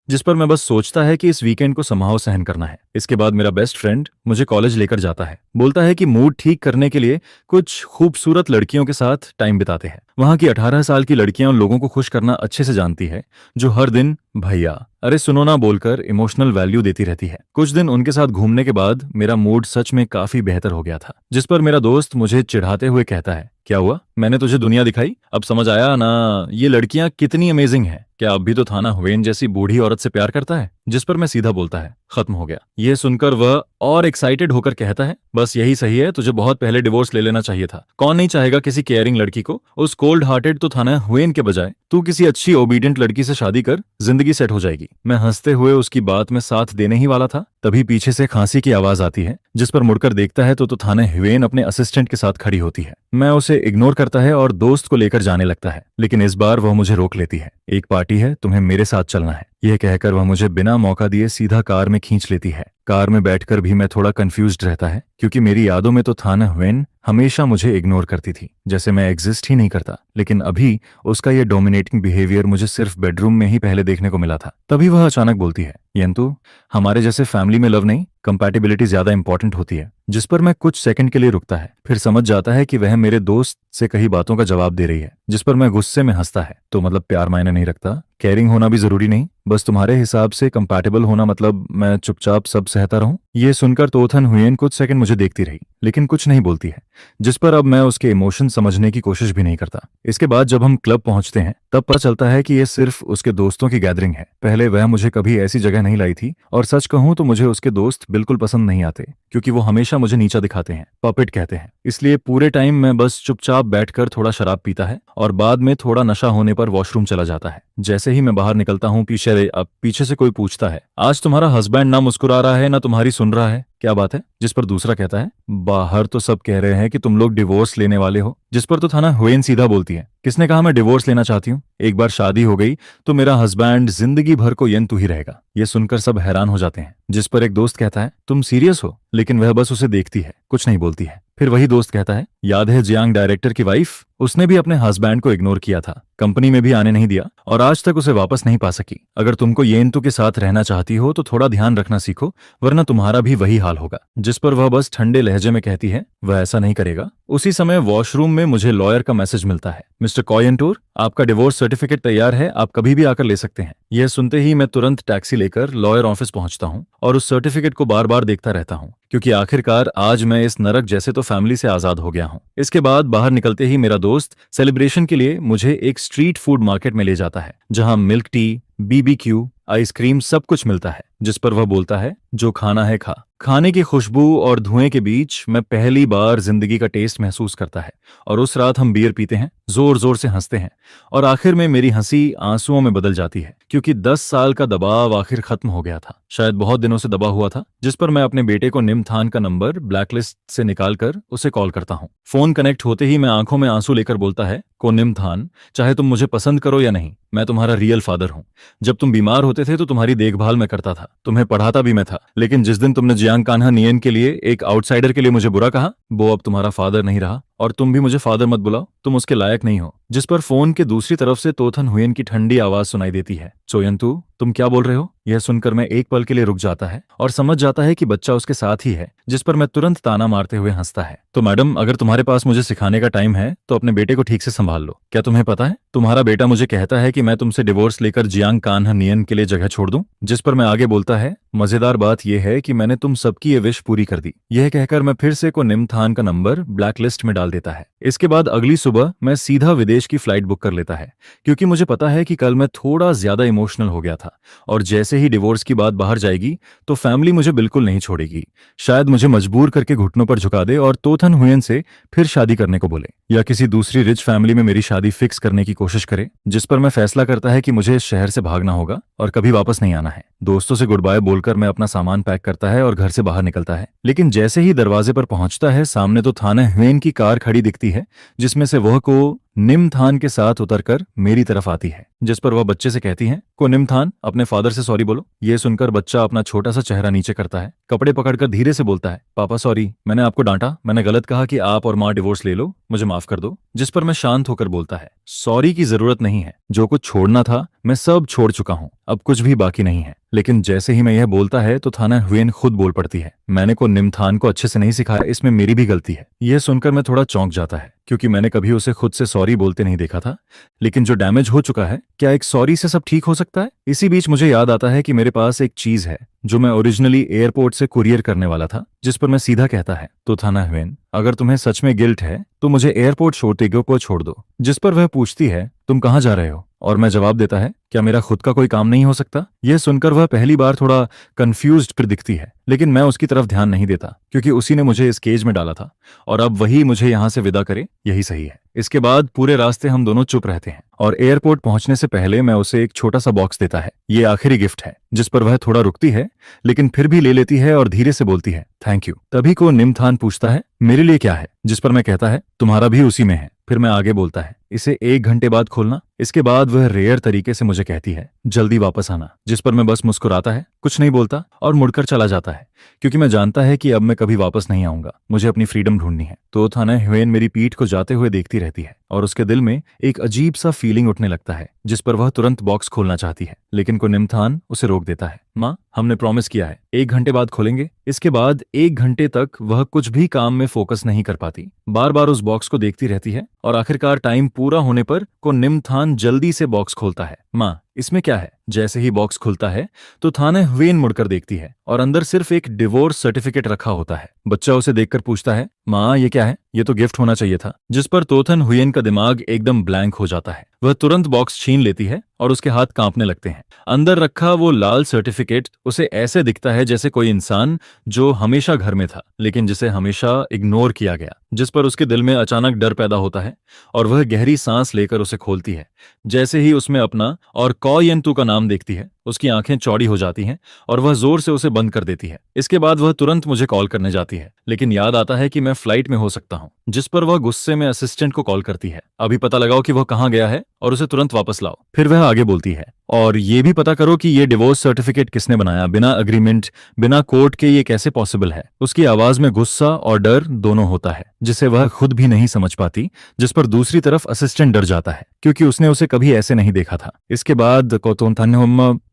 Speaker 1: जिस पर मैं बस सोचता है कि इस वीकेंड को समहाउ सहन करना है। इसके बाद मेरा बेस्ट फ्रेंड मुझे कॉलेज लेकर जाता है, बोलता है कि मूड ठीक करने के लिए कुछ खूबसूरत लड़कियों के साथ टाइम बिताते हैं। वहां की 18 साल की लड़कियां उन लोगों को खुश करना अच्छे से जानती है, जो हर दिन भैया, अरे सुनो ना बोलकर इमोशनल वैल्यू देती रहती है। कुछ दिन उनके साथ घूमने के बाद मेरा मूड सच में काफी बेहतर हो गया था, जिस पर मेरा दोस्त मुझे चिढ़ाते हुए कहता है, क्या हुआ, मैंने तुझे दुनिया दिखाई, अब समझ आया ना ये लड़कियां कितनी अमेजिंग हैं? क्या अब भी तो थाना हुएन जैसी बूढ़ी औरत से प्यार करता है? जिस पर मैं सीधा बोलता है, खत्म हो गया। यह सुनकर वह और एक्साइटेड होकर कहता है, बस यही सही है, तुझे बहुत पहले डिवोर्स ले लेना चाहिए था। कौन नहीं चाहेगा किसी केयरिंग लड़की को? उस कोल्ड हार्टेड तो थाना हुएन के बजाय तू किसी अच्छी ओबीडियंट लड़की से शादी कर, जिंदगी सेट हो जाएगी। मैं हंसते हुए उसकी बात में साथ देने ही वाला था, तभी पीछे से खांसी की आवाज आती है, जिस पर मुड़कर देखता है तो थाना हुएन अपने असिस्टेंट के साथ खड़ी होती है। मैं उसे इग्नोर करता है और दोस्त को लेकर जाने लगता है, लेकिन इस बार वह मुझे रोक लेती है। एक पार्टी है, तुम्हें मेरे साथ चलना है, यह कहकर वह मुझे बिना मौका दिए सीधा कार में खींच लेती है। कार में बैठकर भी मैं थोड़ा कंफ्यूज्ड रहता है, क्योंकि मेरी यादों में तो थाना हुएन हमेशा मुझे इग्नोर करती थी, जैसे मैं एग्जिस्ट ही नहीं करता। लेकिन अभी उसका यह डोमिनेटिंग बिहेवियर मुझे सिर्फ बेडरूम में ही पहले देखने को मिला था। तभी वह अचानक बोलती है, यंतु, हमारे जैसे फैमिली में लव नहीं, कंपैटिबिलिटी ज्यादा इंपॉर्टेंट होती है। जिस पर मैं कुछ सेकंड के लिए रुकता है, फिर समझ जाता है कि वह मेरे दोस्त से कही बातों का जवाब दे रही है। जिस पर मैं गुस्से में हंसता है, तो मतलब प्यार मायने नहीं रखता, केयरिंग होना भी जरूरी नहीं, बस तुम्हारे हिसाब से कंपैटिबल होना मतलब मैं चुपचाप सब सहता रहूं? ये सुनकर तोथन हुएन कुछ सेकंड मुझे देखती रही, लेकिन कुछ नहीं बोलती है, जिस पर अब मैं उसके इमोशन समझने की कोशिश भी नहीं करता। इसके बाद जब हम क्लब पहुंचते हैं, तब पता चलता है कि यह सिर्फ उसके दोस्तों की गैदरिंग है। पहले वह मुझे कभी ऐसी जगह नहीं लाई थी, और सच कहूं तो मुझे उसके दोस्त बिल्कुल पसंद नहीं आते, क्योंकि वो हमेशा मुझे नीचा दिखाते हैं, पपेट कहते हैं। इसलिए पूरे टाइम मैं बस चुपचाप बैठकर थोड़ा शराब पीता है और बाद में थोड़ा नशा होने पर वॉशरूम चला जाता है। जैसे ही मैं बाहर निकलता हूँ, पीछे से कोई पूछता है, आज तुम्हारा हस्बैंड ना मुस्कुरा रहा है ना तुम्हारी सुन रहा है, क्या बात है? जिस पर दूसरा कहता है, बाहर तो सब कह रहे हैं कि तुम लोग डिवोर्स लेने वाले हो। जिस पर तो थाना हुएन सीधा बोलती है, किसने कहा मैं डिवोर्स लेना चाहती हूँ? एक बार शादी हो गई तो मेरा हस्बैंड जिंदगी भर को यंतु ही रहेगा। ये सुनकर सब हैरान हो जाते हैं। जिस पर एक दोस्त कहता है, तुम सीरियस हो? लेकिन वह बस उसे देखती है, कुछ नहीं बोलती है। फिर वही दोस्त कहता है, याद है जियांग डायरेक्टर की वाइफ? उसने भी अपने हस्बैंड को इग्नोर किया था, कंपनी में भी आने नहीं दिया और आज तक उसे वापस नहीं पा सकी। अगर तुमको येंतु के साथ रहना चाहती हो तो थोड़ा ध्यान रखना सीखो, वरना तुम्हारा भी वही हाल होगा। जिस पर वह बस ठंडे लहजे में कहती है, वह ऐसा नहीं करेगा। उसी समय वॉशरूम में मुझे लॉयर का मैसेज मिलता है, मिस्टर कॉयंटूर, आपका डिवोर्स सर्टिफिकेट तैयार है, आप कभी भी आकर ले सकते हैं। यह सुनते ही मैं तुरंत टैक्सी लेकर लॉयर ऑफिस पहुंचता हूं और उस सर्टिफिकेट को बार बार देखता रहता हूं, क्योंकि आखिरकार आज मैं इस नरक जैसे तो फैमिली से आजाद हो गया हूं। इसके बाद बाहर निकलते ही मेरा दोस्त सेलिब्रेशन के लिए मुझे एक स्ट्रीट फूड मार्केट में ले जाता है, जहां मिल्क टी, बीबीक्यू, आइसक्रीम सब कुछ मिलता है। जिस पर वह बोलता है, जो खाना है खा। खाने की खुशबू और धुएं के बीच मैं पहली बार जिंदगी का टेस्ट महसूस करता है और उस रात हम बियर पीते हैं, जोर जोर से हंसते हैं और आखिर में मेरी हंसी आंसुओं में बदल जाती है, क्योंकि 10 साल का दबाव आखिर खत्म हो गया था, शायद बहुत दिनों से दबा हुआ था, जिस पर मैं अपने बेटे को निमथान का नंबर ब्लैकलिस्ट से निकालकर उसे कॉल करता हूँ। फोन कनेक्ट होते ही मैं आंखों में आंसू लेकर बोलता है, को निमथान, चाहे तुम मुझे पसंद करो या नहीं, मैं तुम्हारा रियल फादर हूँ। जब तुम बीमार होते थे तो तुम्हारी देखभाल मैं करता था, तुम्हें पढ़ाता भी मैं था, लेकिन जिस दिन तुमने जियांग कान्हा नियन के लिए, एक आउटसाइडर के लिए मुझे बुरा कहा, वो अब तुम्हारा फादर नहीं रहा, और तुम भी मुझे फादर मत बुलाओ, तुम उसके लायक नहीं हो। जिस पर फोन के दूसरी तरफ से तोथन हुयेन की ठंडी आवाज सुनाई देती है, चोयंतु, तुम क्या बोल रहे हो? यह सुनकर मैं एक पल के लिए रुक जाता है और समझ जाता है कि बच्चा उसके साथ ही है, जिस पर मैं तुरंत ताना मारते हुए हंसता है। तो मैडम, अगर तुम्हारे पास मुझे सिखाने का टाइम है तो अपने बेटे को ठीक से संभाल लो। क्या तुम्हें पता है, तुम्हारा बेटा मुझे कहता है कि मैं तुमसे डिवोर्स लेकर जियांग कान्हा नियन के लिए जगह छोड़ दूं। जिस पर मैं आगे बोलता है, मजेदार बात यह है कि मैंने तुम सबकी ये विश पूरी कर दी। यह कहकर मैं फिर से को निमथान का नंबर ब्लैकलिस्ट में डाल देता है। इसके बाद अगली सुबह मैं सीधा विदेश की फ्लाइट बुक कर लेता है, क्योंकि मुझे पता है कि कल मैं थोड़ा ज्यादा इमोशनल हो गया था, और जैसे ही डिवोर्स की बात बाहर जाएगी तो फैमिली मुझे बिल्कुल नहीं छोड़ेगी। शायद मुझे मजबूर करके घुटनों पर झुका दे और तोथन हुयेन से फिर शादी करने को बोले, या किसी दूसरी रिच फैमिली में मेरी शादी फिक्स करने की कोशिश करे। जिस पर मैं फैसला करता है कि मुझे इस शहर से भागना होगा और कभी वापस नहीं आना है। दोस्तों से गुड बाय बोलकर मैं अपना सामान पैक करता है और घर से बाहर निकलता है, लेकिन जैसे ही दरवाजे पर पहुंचता है, सामने तो थाना हुयेन की कार खड़ी दिखती है, जिसमें से वह को निमथान के साथ उतरकर मेरी तरफ आती है। जिस पर वह बच्चे से कहती है, को निमथान, अपने फादर से सॉरी बोलो। यह सुनकर बच्चा अपना छोटा सा चेहरा नीचे करता है, कपड़े पकड़कर धीरे से बोलता है, पापा सॉरी, मैंने आपको डांटा, मैंने गलत कहा कि आप और माँ डिवोर्स ले लो, मुझे माफ कर दो। जिस पर मैं शांत होकर बोलता है, सॉरी की जरूरत नहीं है, जो कुछ छोड़ना था मैं सब छोड़ चुका हूँ, अब कुछ भी बाकी नहीं है। लेकिन जैसे ही मैं यह बोलता है तो थाना हुयेन खुद बोल पड़ती है, मैंने को निमथान को अच्छे से नहीं सिखाया, इसमें मेरी भी गलती है। यह सुनकर मैं थोड़ा चौंक जाता है, क्योंकि मैंने कभी उसे खुद से सॉरी बोलते नहीं देखा था। लेकिन जो डैमेज हो चुका है, क्या एक सॉरी से सब ठीक हो सकता है? इसी बीच मुझे याद आता है कि मेरे पास एक चीज है जो मैं ओरिजिनली एयरपोर्ट से कुरियर करने वाला था। जिस पर मैं सीधा कहता है, तो थाना हुयेन, अगर तुम्हें सच में गिल्ट है तो मुझे एयरपोर्ट शोर्टेगो को छोड़ दो। जिस पर वह पूछती है, तुम कहाँ जा रहे हो? और मैं जवाब देता है, क्या मेरा खुद का कोई काम नहीं हो सकता? यह सुनकर वह पहली बार थोड़ा कंफ्यूज्ड फिर दिखती है, लेकिन मैं उसकी तरफ ध्यान नहीं देता, क्योंकि उसी ने मुझे इस केज में डाला था और अब वही मुझे यहां से विदा करे, यही सही है। इसके बाद पूरे रास्ते हम दोनों चुप रहते हैं और एयरपोर्ट पहुंचने से पहले मैं उसे एक छोटा सा बॉक्स देता है, ये आखिरी गिफ्ट है। जिस पर वह थोड़ा रुकती है, लेकिन फिर भी ले लेती है और धीरे से बोलती है, थैंक यू। तभी को निमथान पूछता है, मेरे लिए क्या है? जिस पर मैं कहता है, तुम्हारा भी उसी में है। फिर मैं आगे बोलता है, इसे 1 घंटे बाद खोलना। इसके बाद वह रेयर तरीके से मुझे कहती है, जल्दी वापस आना। जिस पर मैं बस मुस्कुराता है, कुछ नहीं बोलता और मुड़कर चला जाता है, क्योंकि मैं जानता है कि अब मैं कभी वापस नहीं आऊंगा, मुझे अपनी फ्रीडम ढूंढनी है। तो थाना हुयेन मेरी पीठ को जाते हुए देखती रहती है और उसके दिल में एक अजीब सा फीलिंग उठने लगता है, जिस पर वह तुरंत बॉक्स खोलना चाहती है, लेकिन को निमथान उसे रोक देता है। माँ, हमने प्रॉमिस किया है, 1 घंटे बाद खोलेंगे। इसके बाद 1 घंटे तक वह कुछ भी काम में फोकस नहीं कर पाती, बार बार उस बॉक्स को देखती रहती है और आखिरकार टाइम पूरा होने पर को निमथान जल्दी से बॉक्स खोलता है। माँ, इसमें क्या है? जैसे ही बॉक्स खुलता है तो थाना हुयेन मुड़कर देखती है और अंदर सिर्फ एक डिवोर्स सर्टिफिकेट रखा होता है। बच्चा उसे देखकर पूछता है, माँ ये क्या है? ये तो गिफ्ट होना चाहिए था। जिस पर तोथन हुयेन का दिमाग एकदम ब्लैंक हो जाता है। वह तुरंत बॉक्स छीन लेती है और उसके हाथ कांपने लगते हैं। अंदर रखा वो लाल सर्टिफिकेट उसे ऐसे दिखता है जैसे कोई इंसान जो हमेशा घर में था, लेकिन जिसे हमेशा इग्नोर किया गया। जिस पर उसके दिल में अचानक डर पैदा होता है और वह गहरी सांस लेकर उसे खोलती है। जैसे ही उसमें अपना और कॉयंतु का नाम देखती है, उसकी आंखें चौड़ी हो जाती हैं और वह जोर से उसे बंद कर देती है। इसके बाद वह तुरंत मुझे कॉल करने जाती है, लेकिन याद आता है कि मैं फ्लाइट में हो सकता हूं। जिस पर वह गुस्से में असिस्टेंट को कॉल करती है, अभी पता लगाओ कि वह कहां गया है और उसे तुरंत वापस लाओ। फिर वह आगे बोलती है, और ये भी पता करो कि ये डिवोर्स सर्टिफिकेट किसने बनाया, बिना अग्रीमेंट, बिना कोर्ट के ये कैसे पॉसिबल है। उसकी आवाज में गुस्सा और डर दोनों होता है, जिसे वह खुद भी नहीं समझ पाती। जिस पर दूसरी तरफ असिस्टेंट डर जाता है, क्योंकि उसने उसे कभी ऐसे नहीं देखा था। इसके बाद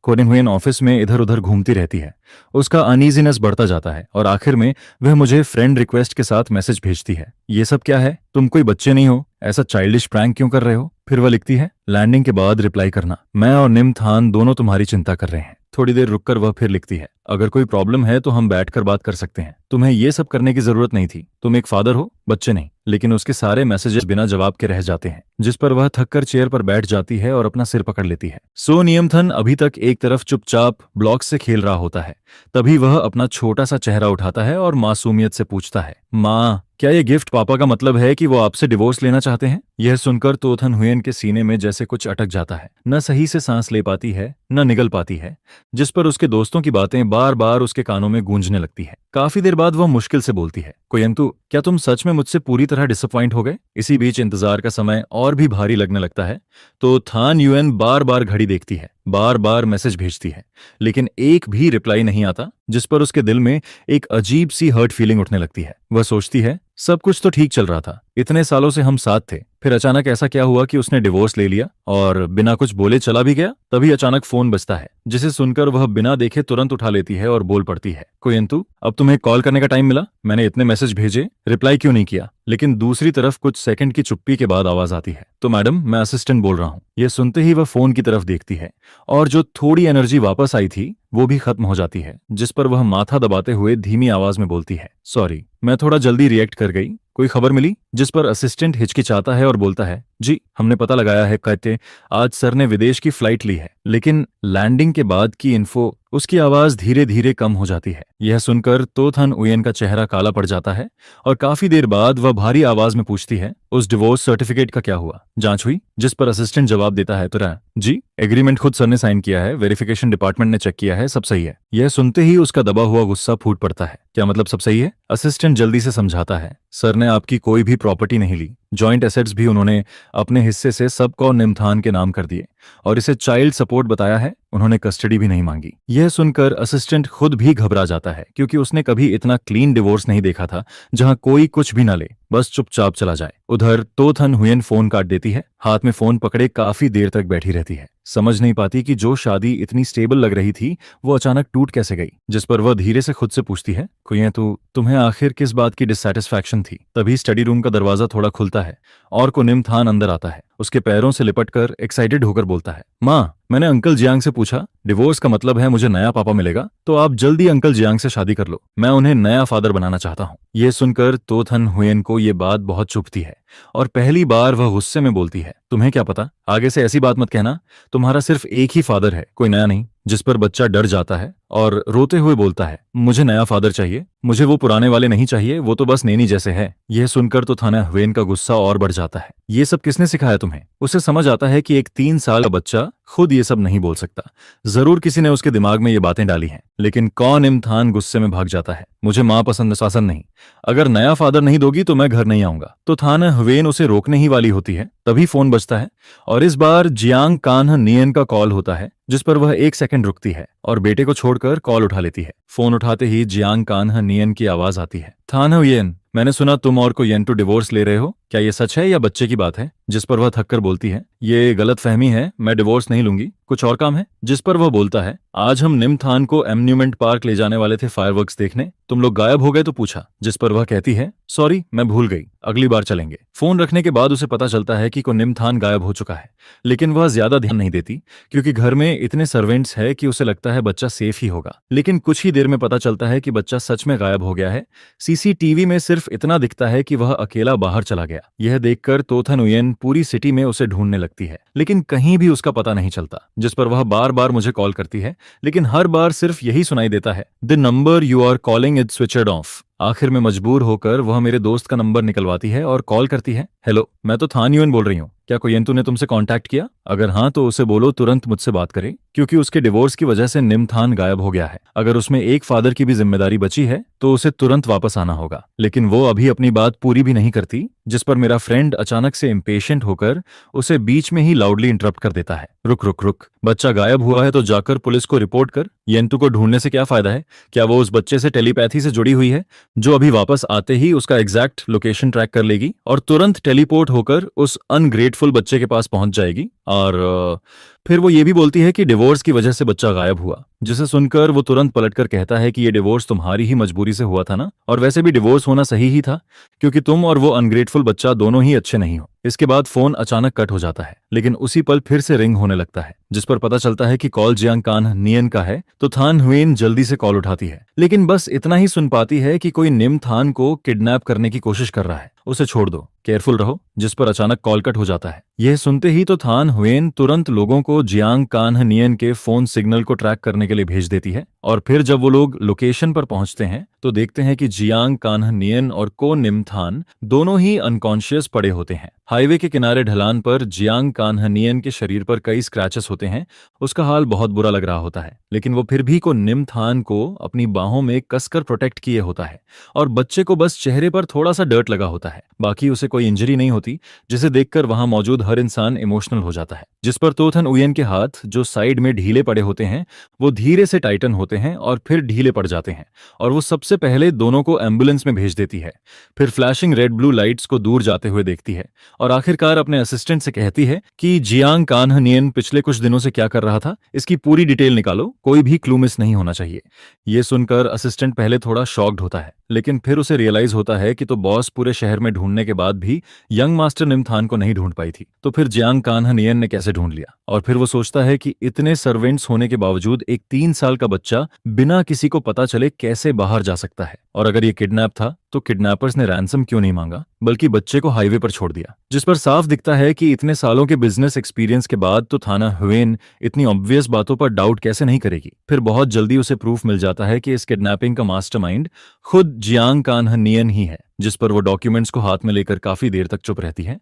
Speaker 1: कोरिन हुयेन ऑफिस में इधर उधर घूमती रहती है। उसका अनईजीनेस बढ़ता जाता है और आखिर में वह मुझे फ्रेंड रिक्वेस्ट के साथ मैसेज भेजती है। ये सब क्या है? तुम कोई बच्चे नहीं हो, ऐसा चाइल्डिश प्रैंक क्यों कर रहे हो? फिर वह लिखती है, लैंडिंग के बाद रिप्लाई करना, मैं और निमथान दोनों तुम्हारी चिंता कर रहे हैं। थोड़ी देर रुककर वह फिर लिखती है, अगर कोई प्रॉब्लम है तो हम बैठकर बात कर सकते हैं। तुम्हें ये सब करने की जरूरत नहीं थी। तुम एक फादर हो, बच्चे नहीं। लेकिन उसके सारे मैसेजेस बिना जवाब के रह जाते हैं, जिस पर वह थककर चेयर पर बैठ जाती है और अपना सिर पकड़ लेती है। सो नियमथन अभी तक एक तरफ चुपचाप ब्लॉक से खेल रहा होता है। तभी वह अपना छोटा सा चेहरा उठाता है और मासूमियत से पूछता है, माँ, क्या ये गिफ्ट पापा का मतलब है कि वो आपसे डिवोर्स लेना चाहते हैं? यह सुनकर तोथन हुयेन के सीने में जैसे कुछ अटक जाता है। न सही से सांस ले पाती है, न निगल पाती है, जिस पर उसके दोस्तों की बातें बार बार उसके कानों में गूंजने लगती है। काफी देर बाद वह मुश्किल से बोलती है, कोयंतु, क्या तुम सच में मुझसे पूरी तरह डिसअपॉइंट हो गए? इसी बीच इंतजार का समय और भी भारी लगने लगता है। तो थान युएन बार बार घड़ी देखती है, बार बार मैसेज भेजती है, लेकिन एक भी रिप्लाई नहीं आता, जिस पर उसके दिल में एक अजीब सी हर्ट फीलिंग उठने लगती है। वह सोचती है, सब कुछ तो ठीक चल रहा था, इतने सालों से हम साथ थे, फिर अचानक ऐसा क्या हुआ कि उसने डिवोर्स ले लिया और बिना कुछ बोले चला भी गया? तभी अचानक फोन बजता है, जिसे सुनकर वह बिना देखे तुरंत उठा लेती है और बोल पड़ती है, कोयंतु, अब तुम्हें कॉल करने का टाइम मिला? मैंने इतने मैसेज भेजे, रिप्लाई क्यों नहीं किया? लेकिन दूसरी तरफ कुछ सेकंड की चुप्पी के बाद आवाज आती है, तो मैडम, मैं असिस्टेंट बोल रहा हूँ। यह सुनते ही वह फोन की तरफ देखती है और जो थोड़ी एनर्जी वापस आई थी वो भी खत्म हो जाती है, जिस पर वह माथा दबाते हुए धीमी आवाज में बोलती है, सॉरी, मैं थोड़ा जल्दी रिएक्ट कर गई। कोई खबर मिली? जिस पर असिस्टेंट हिचकिचाता है और बोलता है, जी, हमने पता लगाया है, कहते आज सर ने विदेश की फ्लाइट ली है, लेकिन लैंडिंग के बाद की इन्फो। उसकी आवाज धीरे धीरे कम हो जाती है। यह सुनकर तोथन उयन का चेहरा काला पड़ जाता है और काफी देर बाद वह भारी आवाज में पूछती है, उस डिवोर्स सर्टिफिकेट का क्या हुआ? जांच हुई? जिस पर असिस्टेंट जवाब देता है, तुरंत, जी, एग्रीमेंट खुद सर ने साइन किया है, वेरिफिकेशन डिपार्टमेंट ने चेक किया है, सब सही है। यह सुनते ही उसका दबा हुआ गुस्सा फूट पड़ता है। क्या मतलब सब सही है? असिस्टेंट जल्दी से समझाता है, सर ने आपकी कोई भी प्रॉपर्टी नहीं ली, जॉइंट एसेट्स भी उन्होंने अपने हिस्से से सबको निमथान के नाम कर दिए और इसे चाइल्ड सपोर्ट बताया है, उन्होंने कस्टडी भी नहीं मांगी। यह सुनकर असिस्टेंट खुद भी घबरा जाता है, क्योंकि उसने कभी इतना क्लीन डिवोर्स नहीं देखा था, जहां कोई कुछ भी न ले, बस चुपचाप चला जाए। उधर तोथन हुयन फोन काट देती है, हाथ में फोन पकड़े काफी देर तक बैठी रहती है, समझ नहीं पाती कि जो शादी इतनी स्टेबल लग रही थी वो अचानक टूट कैसे गई। जिस पर वह धीरे से खुद से पूछती है, कोई तो तुम्हें आखिर किस बात की डिससैटिस्फैक्शन थी? तभी स्टडी रूम का दरवाजा थोड़ा खुलता है और निमथान अंदर आता है। उसके पैरों से लिपटकर एक्साइटेड होकर बोलता है, माँ, मैंने अंकल जियांग से पूछा, डिवोर्स का मतलब है मुझे नया पापा मिलेगा, तो आप जल्दी अंकल जियांग से शादी कर लो, मैं उन्हें नया फादर बनाना चाहता हूँ। यह सुनकर तोथन हुयन को यह बात बहुत चुभती है और पहली बार वह गुस्से में बोलती है, तुम्हें क्या पता, आगे से ऐसी बात मत कहना, तुम्हारा सिर्फ एक ही फादर है, कोई नया नहीं। जिस पर बच्चा डर जाता है और रोते हुए बोलता है, मुझे नया फादर चाहिए, मुझे वो पुराने वाले नहीं चाहिए, वो तो बस नैनी जैसे है। यह सुनकर तो थाना हुयन का गुस्सा और बढ़ जाता है। ये सब किसने सिखाया तुम्हें? उसे समझ आता है कि एक 3 साल का बच्चा खुद ये सब नहीं बोल सकता, जरूर किसी ने उसके दिमाग में ये बातें डाली हैं। लेकिन इमथान गुस्से में भाग जाता है, मुझे माँ पसंद शासन नहीं, अगर नया फादर नहीं दोगी तो मैं घर नहीं आऊंगा। तो थाना हुयन उसे रोकने ही वाली होती है, तभी फोन बजता है और इस बार जियांग कान्ह नियन का कॉल होता है, जिस पर वह 1 सेकंड रुकती है और बेटे को छोड़कर कॉल उठा लेती है। फोन उठाते ही जियांग कान्ह नियन की आवाज आती है, थाना हुयन, मैंने सुना तुम और कोयेंटू डिवोर्स ले रहे हो, क्या ये सच है या बच्चे की बात है? जिस पर वह थककर बोलती है, ये गलत फहमी है, मैं डिवोर्स नहीं लूंगी, कुछ और काम है। जिस पर वह बोलता है, आज हम निमथान को एम्यूजमेंट पार्क ले जाने वाले थे फायरवर्क्स देखने, तुम लोग गायब हो गए तो पूछा। जिस पर वह कहती है, सॉरी, मैं भूल गई, अगली बार चलेंगे। फोन रखने के बाद उसे पता चलता है कि निमथान गायब हो चुका है, लेकिन वह ज्यादा ध्यान नहीं देती, क्योंकि घर में इतने सर्वेंट्स है कि उसे लगता है बच्चा सेफ ही होगा। लेकिन कुछ ही देर में पता चलता है कि बच्चा सच में गायब हो गया है। सीसीटीवी में सिर्फ इतना दिखता है कि वह अकेला बाहर चला गया। यह देखकर तोथन उयन पूरी सिटी में उसे ढूंढने लगती है, लेकिन कहीं भी उसका पता नहीं चलता। जिस पर वह बार बार मुझे कॉल करती है, लेकिन हर बार सिर्फ यही सुनाई देता है, the number you are calling is switched off. आखिर में मजबूर होकर वह मेरे दोस्त का नंबर निकलवाती है और कॉल करती है, हेलो, मैं तो थान युएन बोल रही हूँ, क्या कोयेंटू ने तुमसे कांटेक्ट किया? अगर हाँ तो उसे बोलो तुरंत मुझसे बात करे, क्योंकि उसके डिवोर्स की वजह से निमथान गायब हो गया है। अगर उसमें एक फादर की भी जिम्मेदारी बची है तो उसे तुरंत वापस आना होगा। लेकिन वो अभी अपनी बात पूरी भी नहीं करती, जिस पर मेरा फ्रेंड अचानक से इम्पेशेंट होकर उसे बीच में ही लाउडली इंटरप्ट कर देता है, रुक रुक रुक, बच्चा गायब हुआ है तो जाकर पुलिस को रिपोर्ट कर। येंटू को ढूंढने से क्या फायदा है? क्या वो उस बच्चे से टेलीपैथी से जुड़ी हुई है, जो अभी वापस आते ही उसका एग्जैक्ट लोकेशन ट्रैक कर लेगी और तुरंत टेलीपोर्ट होकर उस अनग्रेटफुल बच्चे के पास पहुंच जाएगी? और फिर वो ये भी बोलती है कि डिवोर्स की वजह से बच्चा गायब हुआ, जिसे सुनकर वो तुरंत पलटकर कहता है कि ये डिवोर्स तुम्हारी ही मजबूरी से हुआ था ना, और वैसे भी डिवोर्स होना सही ही था, क्योंकि तुम और वो अनग्रेटफुल बच्चा दोनों ही अच्छे नहीं हो। इसके बाद फोन अचानक कट हो जाता है, लेकिन उसी पल फिर से रिंग होने लगता है, जिस पर पता चलता है कि कॉल जियांग कान नियन का है। तो थान हुएन जल्दी से कॉल उठाती है, लेकिन बस इतना ही सुन पाती है कि कोई निम थान को किडनैप करने की कोशिश कर रहा है, उसे छोड़ दो, केयरफुल रहो। जिस पर अचानक कॉल कट हो जाता है। यह सुनते ही तो थान हुएन तुरंत लोगों को जियांग कान नियन के फोन सिग्नल को ट्रैक करने के लिए भेज देती है, और फिर जब वो लोग लोकेशन पर पहुंचते हैं तो देखते हैं कि जियांग कान्ह नियन और को निम थान दोनों ही अनकॉन्शियस पड़े होते हैं। हाईवे के किनारे ढलान पर जियांग कान्ह नियन के शरीर पर कई स्क्रैचेस होते हैं। उसका हाल बहुत बुरा लग रहा होता है, लेकिन वो फिर भी को निम थान को अपनी बाहों में कसकर प्रोटेक्ट किए होता है, और बच्चे को बस चेहरे पर थोड़ा सा डर्ट लगा होता है, बाकी उसे कोई इंजरी नहीं होती, जिसे देखकर वहां मौजूद हर इंसान इमोशनल हो जाता है। जिस पर तोथन उयन के हाथ जो साइड में ढीले पड़े होते हैं वो धीरे से टाइटन होते हैं और फिर ढीले पड़ जाते हैं, और वो सबसे पहले दोनों को एम्बुलेंस में भेज देती है। फिर फ्लैशिंग रेड ब्लू लाइट्स को दूर जाते हुए देखती है, और आखिरकार अपने असिस्टेंट से कहती है कि जियांग कान्ह नियन पिछले कुछ दिनों से क्या कर रहा था, इसकी पूरी डिटेल निकालो, कोई भी क्लू मिस नहीं होना चाहिए। ये सुनकर असिस्टेंट पहले थोड़ा शॉक्ड होता है, लेकिन फिर उसे रियलाइज होता है कि तो बॉस पूरे शहर में ढूंढने के बाद भी यंग मास्टर निमथान को नहीं ढूंढ पाई थी, तो फिर जियांग कान्ह नियन ने कैसे ढूंढ लिया। और फिर वो सोचता है कि इतने सर्वेंट्स होने के बावजूद एक 3 साल का बच्चा बिना किसी को पता चले कैसे बाहर जा सकता है, और अगर ये किडनैप था तो किडनैपर्स ने रैंसम क्यों नहीं मांगा, बल्कि बच्चे को हाईवे पर छोड़ दिया। जिस पर साफ दिखता है कि इतने सालों के बिजनेस एक्सपीरियंस के बाद तो थाना हुएन इतनी ऑब्वियस बातों पर डाउट कैसे नहीं करेगी। फिर बहुत जल्दी उसे प्रूफ मिल जाता है कि इस किडनैपिंग का मास्टरमाइंड खुद जियांग कान्ह नियन ही है, जिस पर वो डॉक्यूमेंट्स को हाथ में लेकर काफी देर तक चुप रहती है,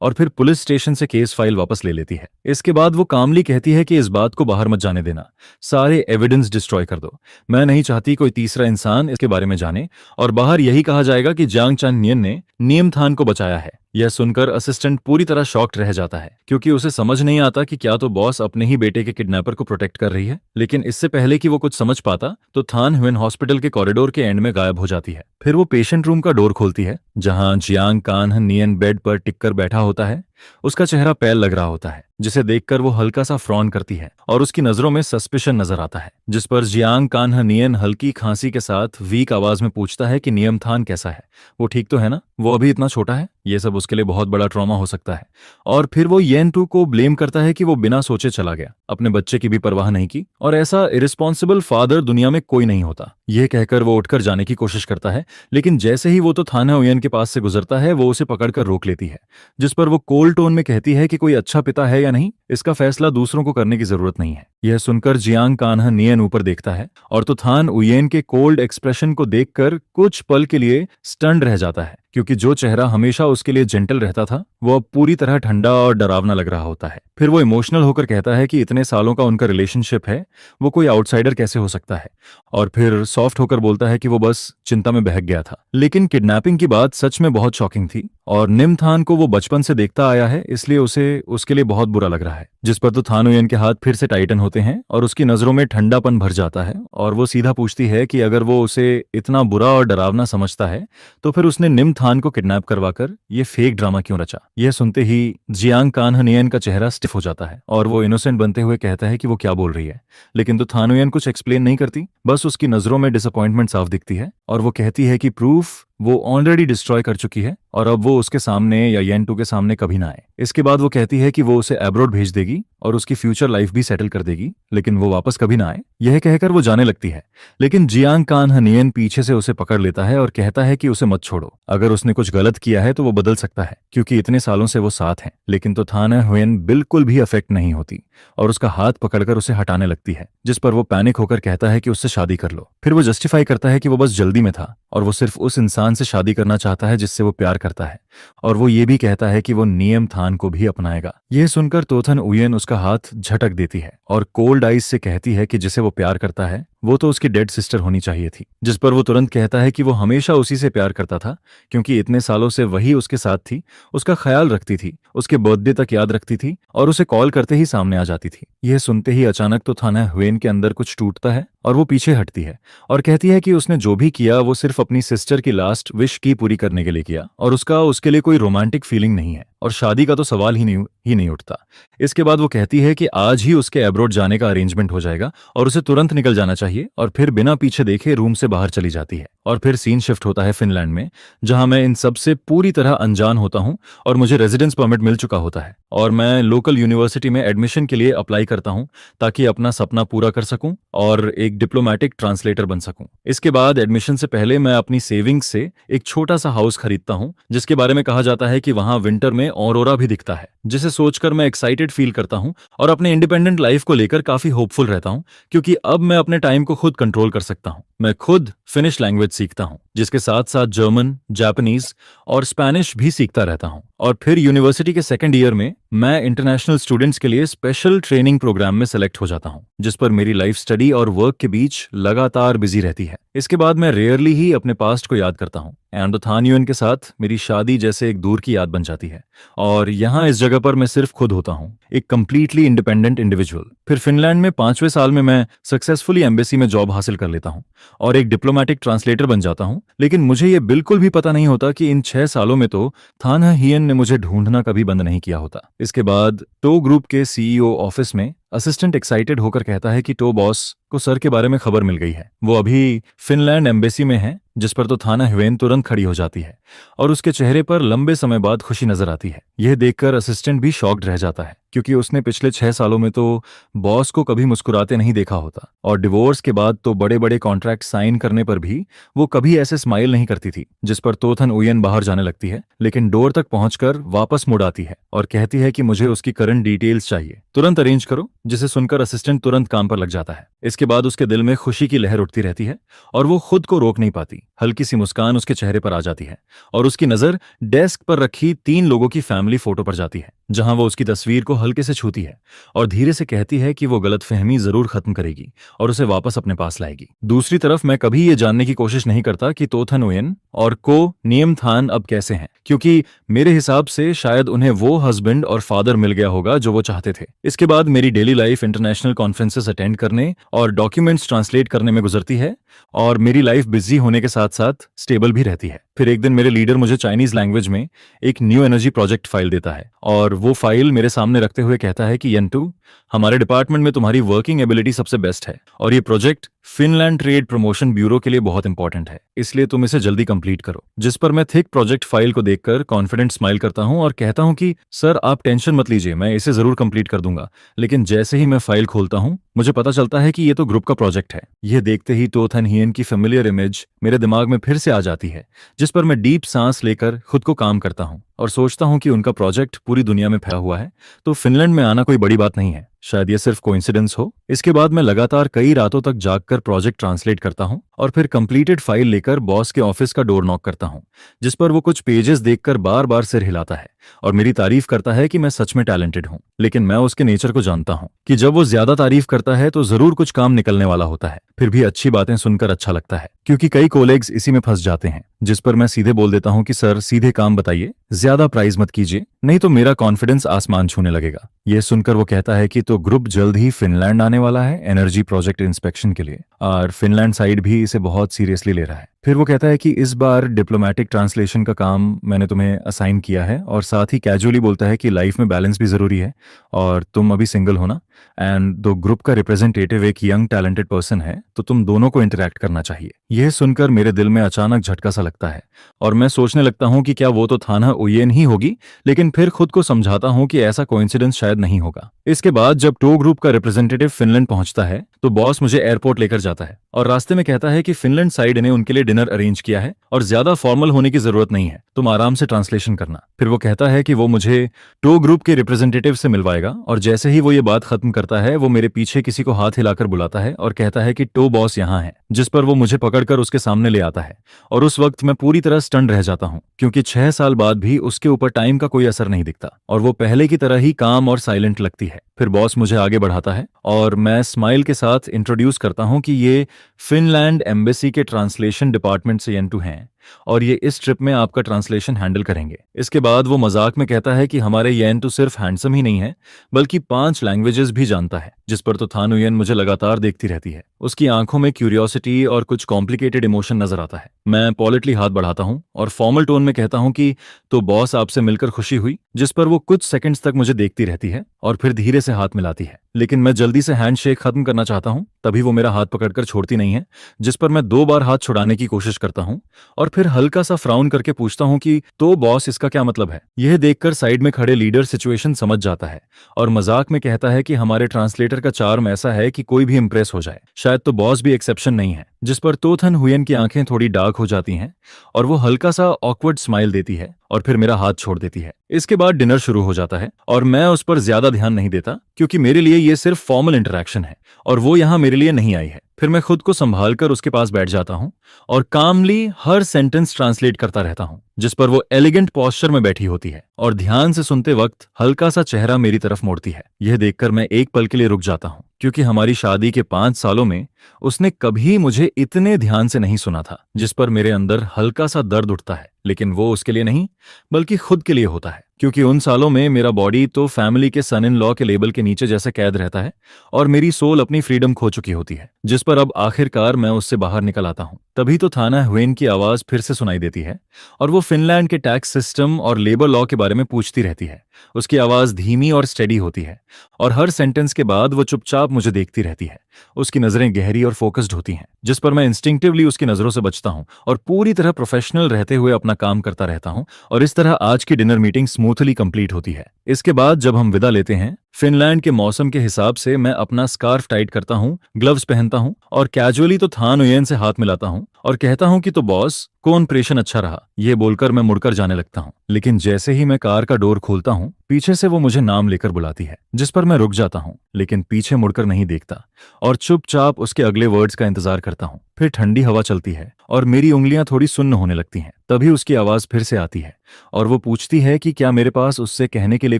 Speaker 1: और फिर पुलिस स्टेशन से केस फाइल वापस ले लेती है। इसके बाद वो कामली कहती है कि इस बात को बाहर मत जाने देना, सारे एविडेंस डिस्ट्रॉय कर दो, मैं नहीं चाहती कोई तीसरा इंसान इसके बारे में जाने, और बाहर यही कहा जाएगा कि जियांग चान नियन ने नियम थान को बचाया है। यह सुनकर असिस्टेंट पूरी तरह शॉक्ड रह जाता है, क्योंकि उसे समझ नहीं आता कि क्या तो बॉस अपने ही बेटे के किडनैपर को प्रोटेक्ट कर रही है। लेकिन इससे पहले कि वो कुछ समझ पाता तो थान हुएन हॉस्पिटल के कॉरिडोर के एंड में गायब हो जाती है। फिर वो पेशेंट रूम का डोर खोलती है, जहां जियांग कान्ह नियन बेड पर टिककर बैठा होता है। उसका चेहरा पैल लग रहा होता है, जिसे देखकर वो हल्का सा फ्रॉन करती है, और उसकी नजरों में सस्पिशन नजर आता है। जिस पर जियांग कान्ह नियन हल्की खांसी के साथ वीक आवाज में पूछता है कि नियम थान कैसा है, वो ठीक तो है ना, वो अभी इतना छोटा है, ये सब उसके लिए बहुत बड़ा ट्रॉमा हो सकता है। और फिर वो येन टू को ब्लेम करता है कि वो बिना सोचे चला गया, अपने बच्चे की भी परवाह नहीं की, और ऐसा इरिस्पॉन्सिबल फादर दुनिया में कोई नहीं होता। यह कहकर वो उठकर जाने की कोशिश करता है, लेकिन जैसे ही वो तो थाना उयन के पास से गुजरता है वो उसे पकड़कर रोक लेती है, जिस पर वो कोल्ड टोन में कहती है कि कोई अच्छा पिता है या नहीं, इसका फैसला दूसरों को करने की जरूरत नहीं है। यह सुनकर जियांग कान्ह नियन ऊपर देखता है, और तो थान उयेन के कोल्ड एक्सप्रेशन को देखकर कुछ पल के लिए स्टन्ड रह जाता है, क्योंकि जो चेहरा हमेशा उसके लिए जेंटल रहता था वो अब पूरी तरह ठंडा और डरावना लग रहा होता है। फिर वो इमोशनल होकर कहता है कि इतने सालों का उनका रिलेशनशिप है, वो कोई आउटसाइडर कैसे हो सकता है, और फिर सॉफ्ट होकर बोलता है कि वो बस चिंता में बहक गया था। लेकिन किडनैपिंग की बात सच में बहुत शॉकिंग थी, और निम थान को वो बचपन से देखता आया है, इसलिए उसे उसके लिए बहुत बुरा लग रहा है। जिस पर तो थान उयन के हाथ फिर से टाइटन होते हैं, और उसकी नजरों में ठंडापन भर जाता है, और वो सीधा पूछती है कि अगर वो उसे इतना बुरा और डरावना समझता है तो फिर उसने निम थान को किडनैप करवाकर ये फेक ड्रामा क्यों रचा। यह सुनते ही जियांग कान्ह नियन का चेहरा स्टिफ हो जाता है, और वो इनोसेंट बनते हुए कहता है कि वो क्या बोल रही है, लेकिन तो थान उयन कुछ एक्सप्लेन नहीं करती, बस उसकी नजरों में डिसअपॉइंटमेंट साफ दिखती है, और वो कहती है कि प्रूफ वो ऑलरेडी डिस्ट्रॉय कर चुकी है, और अब वो उसके सामने या येन टू के सामने कभी ना आए। इसके बाद वो कहती है कि वो उसे एब्रॉड भेज देगी और उसकी फ्यूचर लाइफ भी सेटल कर देगी, लेकिन वो वापस कभी ना आए। यह कहकर वो जाने लगती है, लेकिन जियांग कान्ह नियन पीछे से उसे पकड़ लेता है और कहता है कि उसे मत छोड़ो, अगर उसने कुछ गलत किया है तो वो बदल सकता है, क्योंकि इतने सालों से वो साथ हैं। लेकिन तो थाना हुएन बिल्कुल भी अफेक्ट नहीं होती, और उसका हाथ पकड़कर उसे हटाने लगती है, जिस पर वो पैनिक होकर कहता है कि उससे शादी कर लो। फिर वो जस्टिफाई करता है कि वो बस जल्दी में था, और वो सिर्फ उस इंसान से शादी करना चाहता है जिससे वो प्यार करता है, और वो ये भी कहता है कि वो नियम थान को भी अपनाएगा। यह सुनकर तोथन उयन उसका हाथ झटक देती है और कोल्ड आइज से कहती है कि जिसे वो प्यार करता है वो तो उसकी डेड सिस्टर होनी चाहिए थी। जिस पर वो तुरंत कहता है कि वो हमेशा उसी से प्यार करता था, क्योंकि इतने सालों से वही उसके साथ थी, उसका ख्याल रखती थी, उसके बर्थडे तक याद रखती थी, और उसे कॉल करते ही सामने आ जाती थी। यह सुनते ही अचानक तो थाना हुएन के अंदर कुछ टूटता है, और वो पीछे हटती है और कहती है कि उसने जो भी किया वो सिर्फ अपनी सिस्टर की लास्ट विश की पूरी करने के लिए किया, और उसका उसके लिए कोई रोमांटिक फीलिंग नहीं है। और शादी का तो सवाल ही नहीं उठता। इसके बाद वो कहती है कि आज ही उसके अब्रॉड जाने का अरेंजमेंट हो जाएगा और उसे तुरंत निकल जाना चाहिए, और फिर बिना पीछे देखे रूम से बाहर चली जाती है। और फिर सीन शिफ्ट होता है फिनलैंड में, जहां मैं इन सब से पूरी तरह अनजान होता हूं और मुझे रेजिडेंस परमिट मिल चुका होता है और मैं लोकल यूनिवर्सिटी में एडमिशन के लिए अप्लाई करता हूं ताकि अपना सपना पूरा कर सकूं और एक डिप्लोमेटिक ट्रांसलेटर बन सकूं। इसके बाद एडमिशन से पहले मैं अपनी सेविंग्स से एक छोटा सा हाउस खरीदता हूं, जिसके बारे में कहा जाता है कि वहां विंटर में ऑरोरा भी दिखता है, जिसे सोचकर मैं एक्साइटेड फील करता हूं और अपने इंडिपेंडेंट लाइफ को लेकर काफी होपफुल रहता हूं, क्योंकि अब मैं अपने टाइम को खुद कंट्रोल कर सकता हूं। मैं खुद फिनिश लैंग्वेज सीखता हूं, जिसके साथ साथ जर्मन, जापानीज और स्पेनिश भी सीखता रहता हूं। और फिर यूनिवर्सिटी के सेकंड ईयर में मैं इंटरनेशनल स्टूडेंट्स के लिए स्पेशल ट्रेनिंग प्रोग्राम में सेलेक्ट हो जाता हूं, जिस पर मेरी लाइफ स्टडी और वर्क के बीच लगातार बिजी रहती है। इसके बाद मैं रेयरली ही अपने पास्ट को याद करता हूं, एंड थान युएन के साथ मेरी शादी जैसे एक दूर की याद बन जाती है। और यहाँ इस जगह पर मैं सिर्फ खुद होता हूँ, एक कंप्लीटली इंडिपेंडेंट इंडिविजुअल। फिर फिनलैंड में 5वें साल में मैं सक्सेसफुली एम्बेसी में जॉब हासिल कर लेता हूँ और एक डिप्लोमेटिक ट्रांसलेटर बन जाता हूँ। लेकिन मुझे ये बिल्कुल भी पता नहीं होता कि इन 6 सालों में तो थान हियन ने मुझे ढूंढना कभी बंद नहीं किया होता। इसके बाद टो ग्रुप के सीईओ ऑफिस में असिस्टेंट एक्साइटेड होकर कहता है कि टो बॉस को सर के बारे में खबर मिल गई है। वो अभी फिनलैंड एम्बेसी में है, जिस पर तो थाना ह्वेन तुरंत खड़ी हो जाती है और उसके चेहरे पर लंबे समय बाद खुशी नजर आती है। यह देखकर असिस्टेंट भी शॉक्ड रह जाता है, क्योंकि उसने पिछले 6 सालों में तो बॉस को कभी मुस्कुराते नहीं देखा होता, और डिवोर्स के बाद तो बड़े बड़े कॉन्ट्रैक्ट साइन करने पर भी वो कभी ऐसे स्माइल नहीं करती थी। जिस पर तोथन उयन बाहर जाने लगती है, लेकिन डोर तक पहुंचकर वापस मुड़ आती है और कहती है कि मुझे उसकी करंट डिटेल्स चाहिए, तुरंत अरेंज करो। जिसे सुनकर असिस्टेंट तुरंत काम पर लग जाता है। इसके बाद उसके दिल में खुशी की लहर उठती रहती है और वो खुद को रोक नहीं पाती। हल्की सी मुस्कान उसके चेहरे पर आ जाती है और उसकी नजर डेस्क पर रखी 3 लोगों की फैमिली फोटो पर जाती है, जहां वो उसकी तस्वीर को हल्के से छूती है और धीरे से कहती है कि वो गलतफहमी जरूर खत्म करेगी और उसे वापस अपने पास लाएगी। दूसरी तरफ मैं कभी ये जानने की कोशिश नहीं करता कि तोथन उयन और को नियम थान अब कैसे हैं, क्योंकि मेरे हिसाब से शायद उन्हें वो हस्बैंड और फादर मिल गया होगा जो वो चाहते थे। इसके बाद मेरी daily life international conferences attend करने और डॉक्यूमेंट्स ट्रांसलेट करने में गुजरती है और मेरी लाइफ बिजी होने के साथ साथ स्टेबल भी रहती है। फिर एक दिन मेरे लीडर मुझे चाइनीज लैंग्वेज में एक न्यू एनर्जी प्रोजेक्ट फाइल देता है और वो फाइल मेरे सामने रखते हुए कहता है कि यंटू, हमारे डिपार्टमेंट में तुम्हारी वर्किंग एबिलिटी सबसे बेस्ट है और ये project Finland trade promotion bureau के लिए बहुत इंपॉर्टेंट है, इसलिए तुम इसे जल्दी कंप्लीट करो। जिस पर मैं थिक प्रोजेक्ट फाइल को देखकर कॉन्फिडेंट स्माइल करता हूं और कहता हूं कि सर आप टेंशन मत लीजिए, मैं इसे जरूर कंप्लीट कर दूंगा। लेकिन जैसे ही मैं फाइल खोलता हूं, मुझे पता चलता है कि ये तो ग्रुप का प्रोजेक्ट है। यह देखते ही टोथन हियन की फेमिलियर इमेज मेरे दिमाग में फिर से आ जाती है, जिस पर मैं डीप सांस लेकर खुद को काम करता हूं और सोचता हूं कि उनका प्रोजेक्ट पूरी दुनिया में फैला हुआ है, तो फिनलैंड में आना कोई बड़ी बात नहीं है, शायद ये सिर्फ कोइंसिडेंस हो। इसके बाद मैं लगातार कई रातों तक जागकर प्रोजेक्ट ट्रांसलेट करता हूं और फिर कंप्लीटेड फाइल लेकर बॉस के ऑफिस का डोर नॉक करता हूं, जिस पर वो कुछ पेजेस देखकर बार बार सिर हिलाता है और मेरी तारीफ करता है कि मैं सच में टैलेंटेड हूं। लेकिन मैं उसके नेचर को जानता हूं कि जब वो ज्यादा तारीफ करता है तो जरूर कुछ काम निकलने वाला होता है। फिर भी अच्छी बातें सुनकर अच्छा लगता है, क्योंकि कई कोलेग्स इसी में फंस जाते हैं, जिस पर मैं सीधे बोल देता हूं कि सर सीधे काम बताइए, ज्यादा प्राइज मत कीजिए, नहीं तो मेरा कॉन्फिडेंस आसमान छूने लगेगा। यह सुनकर वो कहता है कि तो ग्रुप जल्द ही फिनलैंड आने वाला है एनर्जी प्रोजेक्ट इंस्पेक्शन के लिए और फिनलैंड साइड भी इसे बहुत सीरियसली ले रहा है। फिर वो कहता है कि इस बार डिप्लोमेटिक ट्रांसलेशन का काम मैंने तुम्हें असाइन किया है और साथ ही कैजुअली बोलता है कि लाइफ में बैलेंस भी जरूरी है और तुम अभी सिंगल हो ना, एंड दो ग्रुप का रिप्रेजेंटेटिव एक यंग टैलेंटेड पर्सन है, तो तुम दोनों को इंटरेक्ट करना चाहिए। यह सुनकर मेरे दिल में अचानक झटका सा लगता है और मैं सोचने लगता हूं कि क्या वो तो थाना उयेन ही होगी, लेकिन फिर खुद को समझाता हूं कि ऐसा कोइंसिडेंस शायद नहीं होगा। इसके बाद जब टो ग्रुप का रिप्रेजेंटेटिव फिनलैंड पहुंचता है तो बॉस मुझे एयरपोर्ट लेकर जाता है और रास्ते में कहता है कि फिनलैंड साइड ने उनके लिए डिनर अरेंज किया है और ज्यादा फॉर्मल होने की जरूरत नहीं है, तुम आराम से ट्रांसलेशन करना। फिर वो कहता है कि वो मुझे टो ग्रुप के रिप्रेजेंटेटिव से मिलवाएगा और जैसे ही वो ये बात खत्म करता है वो मेरे पीछे किसी को हाथ हिलाकर बुलाता है और कहता है कि टो बॉस यहाँ है, जिस पर वो मुझे पकड़कर उसके सामने ले आता है और उस वक्त मैं पूरी तरह स्टन रह जाता हूँ, क्योंकि 6 साल बाद भी उसके ऊपर टाइम का कोई असर नहीं दिखता और वो पहले की तरह ही काम और साइलेंट लगती है। फिर बॉस मुझे आगे बढ़ाता है और मैं स्माइल के साथ इंट्रोड्यूस करता हूं कि ये फिनलैंड एम्बेसी के ट्रांसलेशन डिपार्टमेंट से येंटू हैं और ये इस ट्रिप में आपका ट्रांसलेशन हैंडल करेंगे। इसके बाद वो मजाक में कहता है कि हमारे येंटू सिर्फ हैंडसम ही नहीं है बल्कि 5 लैंग्वेजेस भी जानता है, जिस पर तो थान हुयेन मुझे लगातार देखती रहती है। उसकी आंखों में क्यूरियोसिटी और कुछ कॉम्प्लिकेटेड इमोशन नजर आता है। मैं पॉलिटली हाथ बढ़ाता हूं और फॉर्मल टोन में कहता हूं कि तो बॉस आपसे मिलकर खुशी हुई, जिस पर वो कुछ सेकंड्स तक मुझे देखती रहती है और फिर धीरे से हाथ मिलाती है। लेकिन मैं जल्दी से हैंडशेक खत्म करना चाहता हूं, तभी वो मेरा हाथ पकड़कर छोड़ती नहीं है, जिस पर मैं 2 बार हाथ छुड़ाने की कोशिश करता हूं और फिर हल्का सा फ्राउन करके पूछता हूं कि तो बॉस इसका क्या मतलब है। यह देखकर साइड में खड़े लीडर सिचुएशन समझ जाता है और मजाक में कहता है कि हमारे ट्रांसलेटर का चार्म ऐसा है कि कोई भी इंप्रेस हो जाए, शायद तो बॉस भी एक्सेप्शन नहीं है। जिस पर तो थन हुयेन की आंखें थोड़ी डार्क हो जाती हैं और वो हल्का सा ऑकवर्ड स्माइल देती है और फिर मेरा हाथ छोड़ देती है। इसके बाद डिनर शुरू हो जाता है और मैं उस पर ज्यादा ध्यान नहीं देता क्योंकि मेरे लिए ये सिर्फ फॉर्मल इंटरेक्शन है और वो यहाँ मेरे लिए नहीं आई है। फिर मैं खुद को संभाल कर उसके पास बैठ जाता हूँ और कामली हर सेंटेंस ट्रांसलेट करता रहता हूँ, जिस पर वो एलिगेंट पोस्चर में बैठी होती है और ध्यान से सुनते वक्त हल्का सा चेहरा मेरी तरफ मोड़ती है। यह देखकर मैं एक पल के लिए रुक जाता हूँ क्योंकि हमारी शादी के 5 सालों में उसने कभी मुझे इतने ध्यान से नहीं सुना था, जिस पर मेरे अंदर हल्का सा दर्द उठता है। लेकिन वो उसके लिए नहीं बल्कि खुद के लिए होता है, क्योंकि उन सालों में मेरा बॉडी तो फैमिली के सन इन लॉ के लेबल के नीचे जैसे कैद रहता है और मेरी सोल अपनी फ्रीडम खो चुकी होती है, जिस पर अब आखिरकार मैं उससे बाहर निकल आता हूँ। तभी तो थाना हुयेन की आवाज फिर से सुनाई देती है और वो फिनलैंड के टैक्स सिस्टम और लेबर लॉ के बारे में पूछती रहती है। उसकी आवाज धीमी और स्टेडी होती है और हर सेंटेंस के बाद वो चुपचाप मुझे देखती रहती है। उसकी नजरें गहरी और फोकस्ड होती हैं, जिस पर मैं इंस्टिंक्टिवली उसकी नजरों से बचता हूं और पूरी तरह प्रोफेशनल रहते हुए अपना काम करता रहता हूं और इस तरह आज की डिनर मीटिंग स्मूथली कंप्लीट होती है। इसके बाद जब हम विदा लेते हैं, फिनलैंड के मौसम के हिसाब से मैं अपना स्कार्फ टाइट करता हूं, ग्लव्स पहनता हूं और कैजुअली तो थान हुयेन से हाथ मिलाता हूं और कहता हूं कि तो बॉस को इंप्रेशन अच्छा रहा। ये बोलकर मैं मुड़कर जाने लगता हूं, लेकिन जैसे ही मैं कार का डोर खोलता हूं, पीछे से वो मुझे नाम लेकर बुलाती है, जिस पर मैं रुक जाता हूं लेकिन पीछे मुड़कर नहीं देखता और चुपचाप उसके अगले वर्ड्स का इंतजार करता हूं। फिर ठंडी हवा चलती है और मेरी उंगलियां थोड़ी सुन्न होने लगती हैं। तभी उसकी आवाज फिर से आती है और वो पूछती है कि क्या मेरे पास उससे कहने के लिए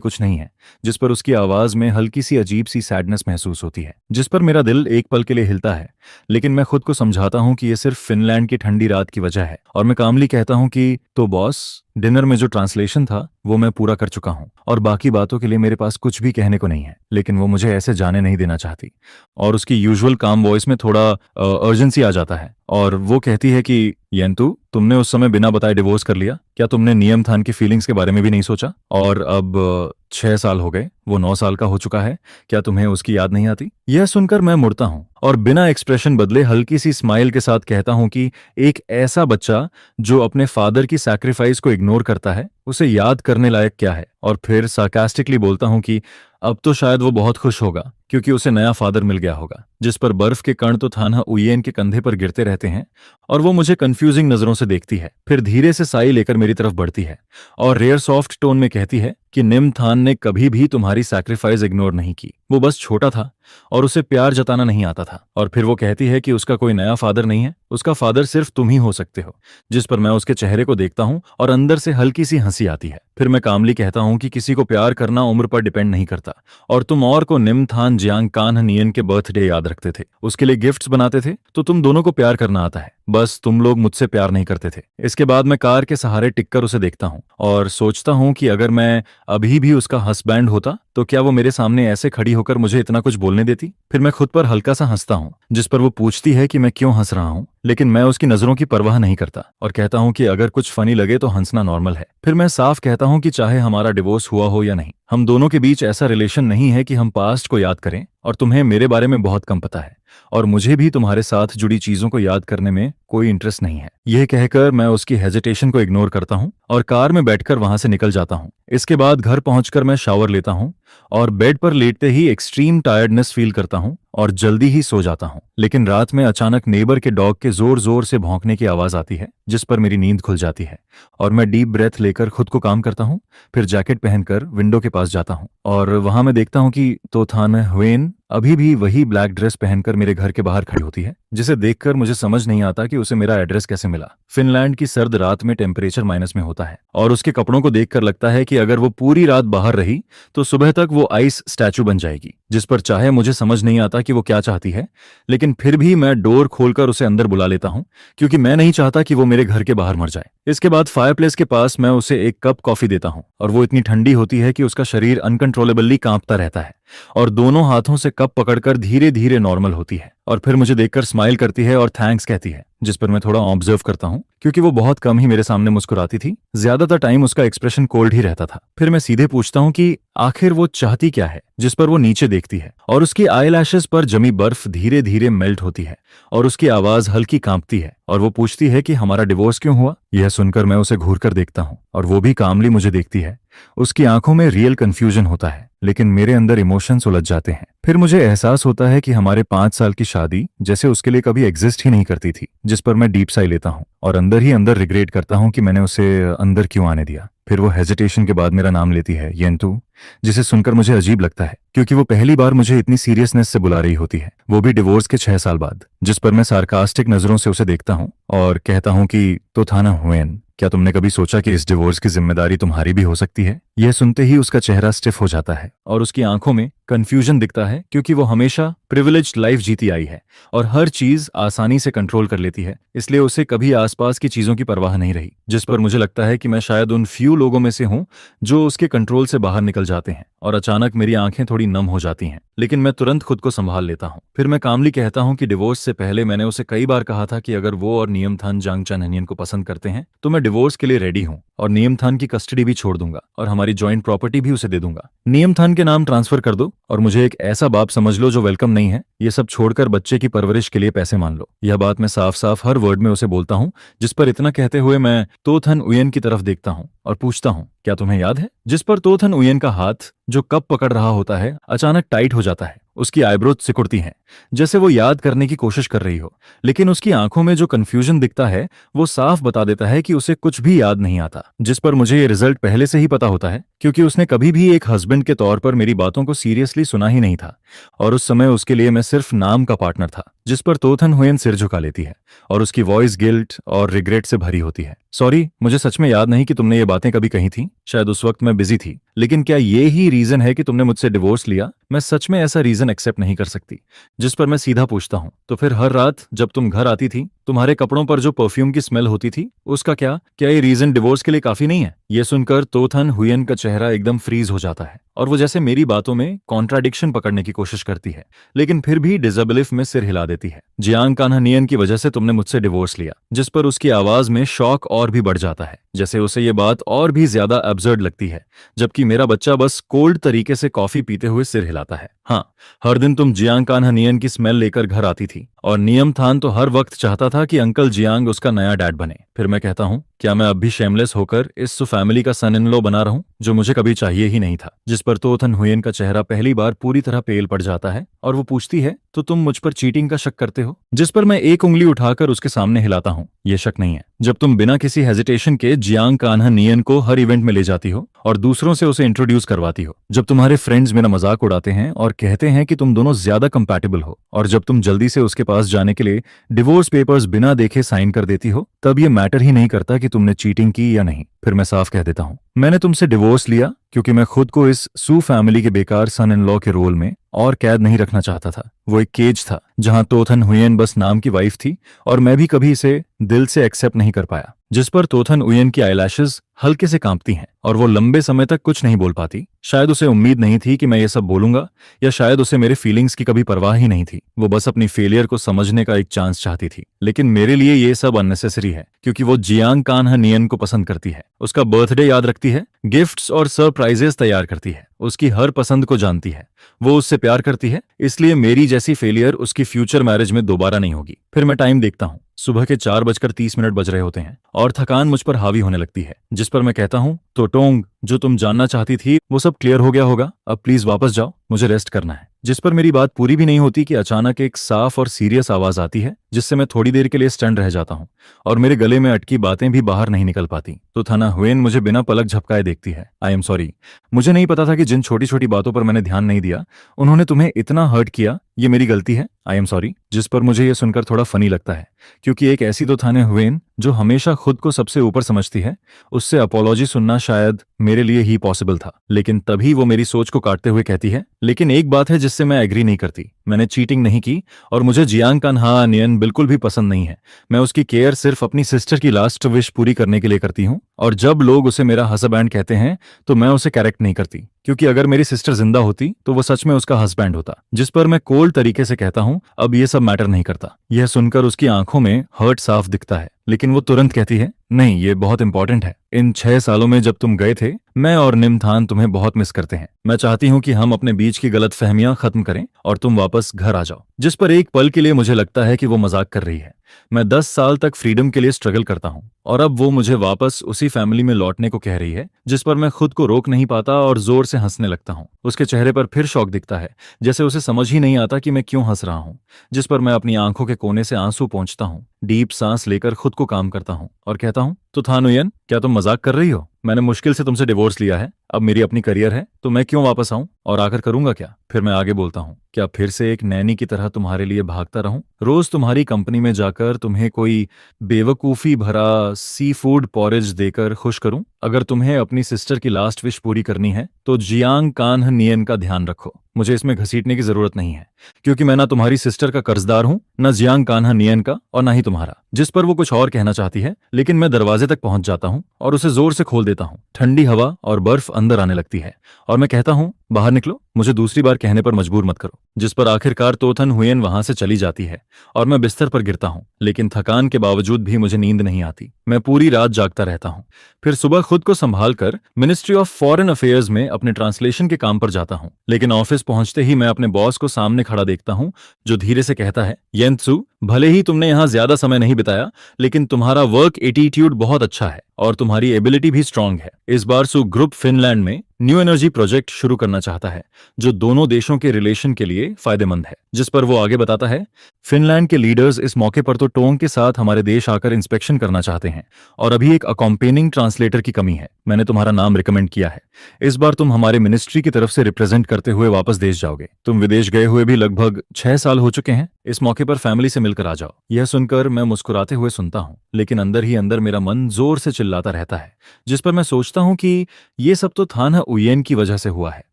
Speaker 1: कुछ नहीं है, जिस पर उसकी आवाज में हल्की सी अजीब सी सैडनेस महसूस होती है, जिस पर मेरा दिल एक पल के लिए हिलता है। लेकिन मैं खुद को समझाता हूं कि ये सिर्फ फिनलैंड की ठंडी रात की वजह है और मैं कामली कहता हूं कि तो बॉस, डिनर में जो ट्रांसलेशन था वो मैं पूरा कर चुका हूं और बाकी बातों के लिए मेरे पास कुछ भी कहने को नहीं है। लेकिन वो मुझे ऐसे जाने नहीं देना चाहती और उसकी यूजुअल काम वॉइस में थोड़ा अर्जेंसी आ जाता है और वो कहती है कि येंतु, तुमने उस समय बिना बताए डिवोर्स कर लिया। क्या तुमने नियम थान की फीलिंग्स के बारे में भी नहीं सोचा? और अब 6 साल हो गए, वो 9 साल का हो चुका है, क्या तुम्हें उसकी याद नहीं आती? यह सुनकर मैं मुड़ता हूं और बिना एक्सप्रेशन बदले हल्की सी स्माइल के साथ कहता हूं कि एक ऐसा बच्चा जो अपने फादर की सैक्रिफाइस को इग्नोर करता है, उसे याद करने लायक क्या है? और फिर सार्कास्टिकली बोलता हूं कि अब तो शायद वो बहुत खुश होगा क्योंकि उसे नया फादर मिल गया होगा। जिस पर बर्फ के कण तो थाना हुयेन के कंधे पर गिरते रहते हैं और वो मुझे कंफ्यूजिंग नजरों से देखती है। फिर धीरे से साई लेकर मेरी तरफ बढ़ती है और रेयर सॉफ्ट टोन में कहती है कि निम थान ने कभी भी तुम्हारी सैक्रिफाइस इग्नोर नहीं की। वो बस छोटा था और उसे प्यार जताना नहीं आता था। और फिर वो कहती है कि उसका कोई नया फादर नहीं है, उसका फादर सिर्फ तुम ही हो सकते हो। जिस पर मैं उसके चेहरे को देखता हूं और अंदर से हल्की सी हंसी आती है। फिर मैं कामली कहता हूं कि किसी को प्यार करना उम्र पर डिपेंड नहीं करता और तुम और को निम थान जियांग कान्ह नियन के बर्थडे याद रखते थे, उसके लिए गिफ्ट्स बनाते थे, तो तुम दोनों को प्यार करना आता है, बस तुम लोग मुझसे प्यार नहीं करते थे। इसके बाद मैं कार के सहारे टिककर उसे देखता हूं और सोचता हूं कि अगर मैं अभी भी उसका हस्बैंड होता तो क्या वो मेरे सामने ऐसे खड़ी होकर मुझे इतना कुछ बोलने देती? फिर मैं खुद पर हल्का सा हंसता हूं, जिस पर वो पूछती है कि मैं क्यों हंस रहा हूं, लेकिन मैं उसकी नजरों की परवाह नहीं करता और कहता हूं कि अगर कुछ फनी लगे तो हंसना नॉर्मल है। फिर मैं साफ कहता हूं कि चाहे हमारा डिवोर्स हुआ हो या नहीं, हम दोनों के बीच ऐसा रिलेशन नहीं है कि हम पास्ट को याद करें और तुम्हें मेरे बारे में बहुत कम पता है और मुझे भी तुम्हारे साथ जुड़ी चीजों को याद करने में कोई इंटरेस्ट नहीं है। यह कहकर मैं उसकी हेजिटेशन को इग्नोर करता हूं और कार में बैठकर वहां से निकल जाता हूं। इसके बाद घर पहुंचकर मैं शावर लेता हूं और बेड पर लेटते ही एक्सट्रीम टायर्डनेस फील करता हूं और जल्दी ही सो जाता हूँ। लेकिन रात में अचानक नेबर के डॉग के जोर जोर से भौंकने की आवाज आती है, जिस पर मेरी नींद खुल जाती है और मैं डीप ब्रेथ लेकर खुद को काम करता हूँ। फिर जैकेट पहनकर विंडो के पास जाता हूँ और वहां मैं देखता हूँ कि तोथान हुएन अभी भी वही ब्लैक ड्रेस पहनकर मेरे घर के बाहर खड़ी होती है, जिसे देखकर मुझे समझ नहीं आता कि उसे मेरा एड्रेस कैसे मिला। फिनलैंड की सर्द रात में टेम्परेचर माइनस में होता है और उसके कपड़ों को देखकर लगता है कि अगर वो पूरी रात बाहर रही तो सुबह तक वो आइस स्टैचू बन जाएगी, जिस पर चाहे मुझे समझ नहीं आता कि वो क्या चाहती है। लेकिन फिर भी मैं डोर खोलकर उसे अंदर बुला लेता हूँ, क्योंकि मैं नहीं चाहता कि वो मेरे घर के बाहर मर जाए। इसके बाद फायरप्लेस के पास मैं उसे एक कप कॉफी देता हूँ और वो इतनी ठंडी होती है कि उसका शरीर अनकंट्रोलेबली कांपता रहता है और दोनों हाथों से कप पकड़कर धीरे धीरे नॉर्मल होती है और फिर मुझे देखकर स्माइल करती है और थैंक्स कहती है, जिस पर मैं थोड़ा ऑब्जर्व करता हूँ, क्योंकि वो बहुत कम ही मेरे सामने मुस्कुराती थी। ज्यादातर टाइम उसका एक्सप्रेशन कोल्ड ही रहता था। फिर मैं सीधे पूछता हूँ कि आखिर वो चाहती क्या है, जिस पर वो नीचे देखती है और उसकी आईलैशेस पर जमी बर्फ धीरे धीरे मेल्ट होती है और उसकी आवाज हल्की कांपती है और वो पूछती है कि हमारा डिवोर्स क्यों हुआ। यह सुनकर मैं उसे घूर कर देखता हूँ और वो भी कामली मुझे देखती है। उसकी आंखों में रियल कंफ्यूजन होता है, लेकिन मेरे अंदर इमोशंस उलझ जाते हैं। फिर मुझे एहसास होता है कि हमारे 5 साल की शादी जैसे उसके लिए कभी एग्जिस्ट ही नहीं करती थी, जिस पर मैं डीप साई लेता हूँ और अंदर ही अंदर रिग्रेट करता हूँ कि मैंने उसे अंदर क्यों आने दिया। फिर वो हेजिटेशन के बाद मेरा नाम लेती है, येंतु, जिसे सुनकर मुझे अजीब लगता है, क्योंकि वो पहली बार मुझे इतनी सीरियसनेस से बुला रही होती है, वो भी डिवोर्स के 6 साल बाद। जिस पर मैं सार्कास्टिक नजरों से उसे देखता हूँ और कहता हूँ कि तोथाना हुएन, क्या तुमने कभी सोचा कि इस डिवोर्स की जिम्मेदारी तुम्हारी भी हो सकती है? यह सुनते ही उसका चेहरा स्टिफ हो जाता है और उसकी आंखों में कंफ्यूजन दिखता है, क्योंकि वो हमेशा प्रिविलेज्ड लाइफ जीती आई है और हर चीज आसानी से कंट्रोल कर लेती है, इसलिए उसे कभी आसपास की चीजों की परवाह नहीं रही। जिस पर मुझे लगता है कि मैं शायद उन फ्यू लोगों में से हूं जो उसके कंट्रोल से बाहर निकल जाते हैं और अचानक मेरी आंखें थोड़ी नम हो जाती हैं। लेकिन मैं तुरंत खुद को संभाल लेता हूं। फिर मैं कामली कहता हूं कि डिवोर्स से पहले मैंने उसे कई बार कहा था कि अगर वो और नियमथान जांगचैनहनियन को पसंद करते हैं तो मैं डिवोर्स के लिए रेडी हूं और नियमथान की कस्टडी भी छोड़ दूंगा और हमारी जॉइंट प्रॉपर्टी भी उसे दे दूंगा। नियमथान के नाम ट्रांसफर कर दो और मुझे एक ऐसा बाप समझ लो जो वेलकम नहीं है। ये सब छोड़कर बच्चे की परवरिश के लिए पैसे मान लो। यह बात मैं साफ साफ हर वर्ड में उसे बोलता हूँ। जिस पर इतना कहते हुए मैं तोथन उयन की तरफ देखता हूँ और पूछता हूँ, क्या तुम्हें याद है? जिस पर तोथन उयन का हाथ जो कप पकड़ रहा होता है अचानक टाइट हो जाता है। उसकी आईब्रो सिकुड़ती हैं, जैसे वो याद करने की कोशिश कर रही हो, लेकिन उसकी आंखों में जो कंफ्यूजन दिखता है वो साफ बता देता है कि उसे कुछ भी याद नहीं आता। जिस पर मुझे ये रिजल्ट पहले से ही पता होता है, क्योंकि उसने कभी भी एक हस्बैंड के तौर पर मेरी बातों को सीरियसली सुना ही नहीं था और उस समय उसके लिए मैं सिर्फ नाम का पार्टनर था। जिस पर तोथन हुएन सिर झुका लेती है और उसकी वॉइस गिल्ट और रिग्रेट से भरी होती है। सॉरी, मुझे सच में याद नहीं कि तुमने ये बातें कभी कही थी, शायद उस वक्त मैं बिजी थी, लेकिन क्या ये ही रीजन है कि तुमने मुझसे डिवोर्स लिया? मैं सच में ऐसा रीजन एक्सेप्ट नहीं कर सकती। जिस पर मैं सीधा पूछता हूँ, तो फिर हर रात जब तुम घर आती थी तुम्हारे कपड़ों पर जो परफ्यूम की स्मेल होती थी उसका क्या ये रीजन डिवोर्स के लिए काफी नहीं है? ये सुनकर तोथन हुएन का चेहरा एकदम फ्रीज हो जाता है और वो जैसे मेरी बातों में कॉन्ट्राडिक्शन पकड़ने की कोशिश करती है, लेकिन फिर भी डिसबिलीफ में सिर हिला देती है। जियांग कान्हानियन की वजह से तुमने मुझसे डिवोर्स लिया। जिस पर उसकी आवाज में शॉक और भी बढ़ जाता है, जैसे उसे ये बात और भी ज्यादा अब्सर्ड लगती है, जबकि मेरा बच्चा बस कोल्ड तरीके से कॉफी पीते हुए सिर हिलाता है। हाँ, हर दिन तुम जियांग कान्हानियन की स्मेल लेकर घर आती थी और नियमथान तो हर वक्त चाहता था कि अंकल जियांग उसका नया डैड बने। फिर मैं कहता हूँ, क्या मैं अब भी शेमलेस होकर इस फैमिली का सन इन लॉ बना रहूं जो मुझे कभी चाहिए ही नहीं था? जिस पर तोथन हुएन का चेहरा पहली बार पूरी तरह पेल पड़ जाता है और वो पूछती है, तो तुम मुझ पर चीटिंग का शक करते हो? जिस पर मैं एक उंगली उठाकर उसके सामने हिलाता हूँ, ये शक नहीं है। जब तुम बिना किसी हेजिटेशन के जियांग कान्हानियन को हर इवेंट में ले जाती हो और दूसरों से उसे इंट्रोड्यूस करवाती हो, जब तुम्हारे फ्रेंड्स मेरा मजाक उड़ाते हैं और कहते हैं कि तुम दोनों ज्यादा कंपैटिबल हो, और जब तुम जल्दी से उसके पास जाने के लिए डिवोर्स पेपर्स बिना देखे साइन कर देती हो, तब ये मैटर ही नहीं करता कि तुमने चीटिंग की या नहीं। फिर मैं साफ कह देता हूँ, मैंने तुमसे डिवोर्स लिया क्योंकि मैं खुद को इस सू फैमिली के बेकार सन इन लॉ के रोल में और कैद नहीं रखना चाहता था। वो एक केज था जहां तोथन हुएन बस नाम की वाइफ थी और मैं भी कभी इसे दिल से एक्सेप्ट नहीं कर पाया। जिस पर तोथन उयन की आईलैशेस हल्के से कांपती हैं और वो लंबे समय तक कुछ नहीं बोल पाती। शायद उसे उम्मीद नहीं थी कि मैं ये सब बोलूंगा, या शायद उसे मेरे फीलिंग्स की कभी परवाह ही नहीं थी। वो बस अपनी फेलियर को समझने का एक चांस चाहती थी। लेकिन मेरे लिए ये सब अननेसेसरी है, क्योंकि वो जियांग कान्हानियन को पसंद करती है, उसका बर्थडे याद रखती है, गिफ्ट्स और सरप्राइजेस तैयार करती है, उसकी हर पसंद को जानती है, वो उससे प्यार करती है। इसलिए मेरी जैसी फेलियर उसकी आपकी फ्यूचर मैरिज में दोबारा नहीं होगी। फिर मैं टाइम देखता हूँ, सुबह के 4:30 बज रहे होते हैं और थकान मुझ पर हावी होने लगती है, जिस पर मैं कहता हूँ, तो टोंग, जो तुम जानना चाहती थी वो सब क्लियर हो गया होगा, अब प्लीज वापस जाओ, मुझे रेस्ट करना है। जिस पर मेरी बात पूरी भी नहीं होती कि अचानक एक साफ और सीरियस आवाज आती है, जिससे मैं थोड़ी देर के लिए स्टन रह जाता हूँ और मेरे गले में अटकी बातें भी बाहर नहीं निकल पाती। तो थाना हुएन मुझे बिना पलक झपकाए देखती है। आई एम सॉरी, मुझे नहीं पता था कि जिन छोटी छोटी बातों पर मैंने ध्यान नहीं दिया उन्होंने तुम्हें इतना हर्ट किया, ये मेरी गलती है। I am sorry. जिस पर मुझे यह सुनकर थोड़ा फनी लगता है, क्योंकि एक ऐसी तो थाने हुएन जो हमेशा खुद को सबसे ऊपर समझती है, उससे अपॉलॉजी सुनना शायद मेरे लिए ही पॉसिबल था। लेकिन तभी वो मेरी सोच को काटते हुए कहती है, लेकिन एक बात है जिससे मैं एग्री नहीं करती, मैंने चीटिंग नहीं की और मुझे जियांग कान्हा नियन बिल्कुल भी पसंद नहीं है। मैं उसकी केयर सिर्फ अपनी सिस्टर की लास्ट विश पूरी करने के लिए करती हूँ, और जब लोग उसे मेरा हस्बैंड कहते हैं तो मैं उसे करेक्ट नहीं करती, क्योंकि अगर मेरी सिस्टर जिंदा होती तो वो सच में उसका हस्बैंड होता। जिस पर मैं कोल्ड तरीके से कहता हूँ, अब ये सब मैटर नहीं करता। यह सुनकर उसकी आंखों में हर्ट साफ दिखता है, लेकिन वो तुरंत कहती है, नहीं, ये बहुत इंपॉर्टेंट है। इन 6 सालों में जब तुम गए थे, मैं और निमथान तुम्हें बहुत मिस करते हैं। मैं चाहती हूँ कि हम अपने बीच की गलतफहमियां खत्म करें और तुम वापस घर आ जाओ। जिस पर एक पल के लिए मुझे लगता है कि वो मजाक कर रही है। मैं 10 साल तक फ्रीडम के लिए स्ट्रगल करता हूँ और अब वो मुझे वापस उसी फैमिली में लौटने को कह रही है, जिस पर मैं खुद को रोक नहीं पाता और जोर से हंसने लगता हूँ। उसके चेहरे पर फिर शौक दिखता है, जैसे उसे समझ ही नहीं आता कि मैं क्यों हंस रहा हूँ। जिस पर मैं अपनी आंखों के कोने से आंसू पोंछता हूँ, डीप सांस लेकर खुद को काम करता हूँ और कहता हूँ, तो थानुयन, क्या तुम मजाक कर रही हो? मैंने मुश्किल से तुमसे डिवोर्स लिया है, अब मेरी अपनी करियर है, तो मैं क्यों वापस आऊं और आकर करूंगा क्या? फिर मैं आगे बोलता हूँ, क्या फिर से एक नैनी की तरह तुम्हारे लिए भागता रहूं, रोज तुम्हारी कंपनी में जाकर तुम्हें कोई बेवकूफी भरा सी फूड पॉरेज देकर खुश करूं? अगर तुम्हें अपनी सिस्टर की लास्ट विश पूरी करनी है तो जियांग कान्ह नियन का ध्यान रखो। मुझे इसमें घसीटने की जरूरत नहीं है, क्योंकि मैं ना तुम्हारी सिस्टर का कर्जदार हूं, न जियांग कान्हा नियन का, और ना ही तुम्हारा। जिस पर वो कुछ और कहना चाहती है, लेकिन मैं दरवाजे तक पहुंच जाता हूं और उसे जोर से खोल देता हूं। ठंडी हवा और बर्फ अंदर आने लगती है और मैं कहता हूं, बाहर निकलो, मुझे दूसरी बार कहने पर मजबूर मत करो। जिस पर आखिरकार तोथन हुएन वहां से चली जाती है और मैं बिस्तर पर गिरता हूं, लेकिन थकान के बावजूद भी मुझे नींद नहीं आती। मैं पूरी रात जागता रहता हूं। फिर सुबह खुद को संभाल कर मिनिस्ट्री ऑफ फॉरेन अफेयर्स में अपने ट्रांसलेशन के काम पर जाता हूं, लेकिन ऑफिस पहुंचते ही मैं अपने बॉस को सामने खड़ा देखता हूं, जो धीरे से कहता है, येंत्सु, भले ही तुमने यहां ज्यादा समय नहीं बिताया, लेकिन तुम्हारा वर्क एटीट्यूड बहुत अच्छा है और तुम्हारी एबिलिटी भी स्ट्रांग है। इस बार सु ग्रुप फिनलैंड में न्यू एनर्जी प्रोजेक्ट शुरू करना चाहता है, जो दोनों देशों के रिलेशन के लिए फायदेमंद है। जिस पर वो आगे बताता है, फिनलैंड के लीडर्स इस मौके पर तो टोंग के साथ हमारे देश आकर इंस्पेक्शन करना चाहते हैं और अभी एक अकॉम्पेनिंग ट्रांसलेटर की कमी है। मैंने तुम्हारा नाम रिकमेंड किया है। इस बार तुम हमारे मिनिस्ट्री की तरफ से रिप्रेजेंट करते हुए वापस देश जाओगे। तुम विदेश गए हुए भी लगभग 6 साल हो चुके हैं। इस मौके पर फैमिली से मिलकर आ जाओ। यह सुनकर मैं मुस्कुराते हुए सुनता हूँ, लेकिन अंदर ही अंदर मेरा मन जोर से चिल्लाता रहता है। जिस पर मैं सोचता हूँ कि ये सब तो थाना उयेन की वजह से हुआ है।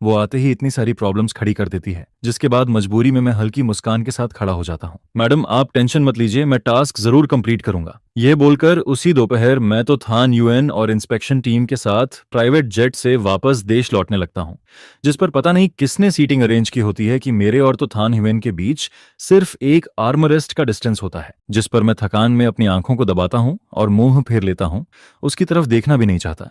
Speaker 1: वो आते ही इतनी सारी प्रॉब्लम्स खड़ी कर देती है, जिसके बाद मजबूरी में मैं हल्की मुस्कान के साथ खड़ा हो जाता हूँ। मैडम, आप टेंशन मत लीजिए, मैं टास्क जरूर कंप्लीट करूंगा। यह बोलकर उसी दोपहर मैं तो थान यूएन और इंस्पेक्शन टीम के साथ प्राइवेट जेट से वापस देश लौटने लगता हूँ। जिस पर पता नहीं किसने सीटिंग अरेंज की होती है कि मेरे और तो थान ह्यूएन के बीच सिर्फ एक आर्मरेस्ट का डिस्टेंस होता है। जिस पर मैं थकान में अपनी आंखों को दबाता हूँ और मुंह फेर लेता हूँ, उसकी तरफ देखना भी नहीं चाहता।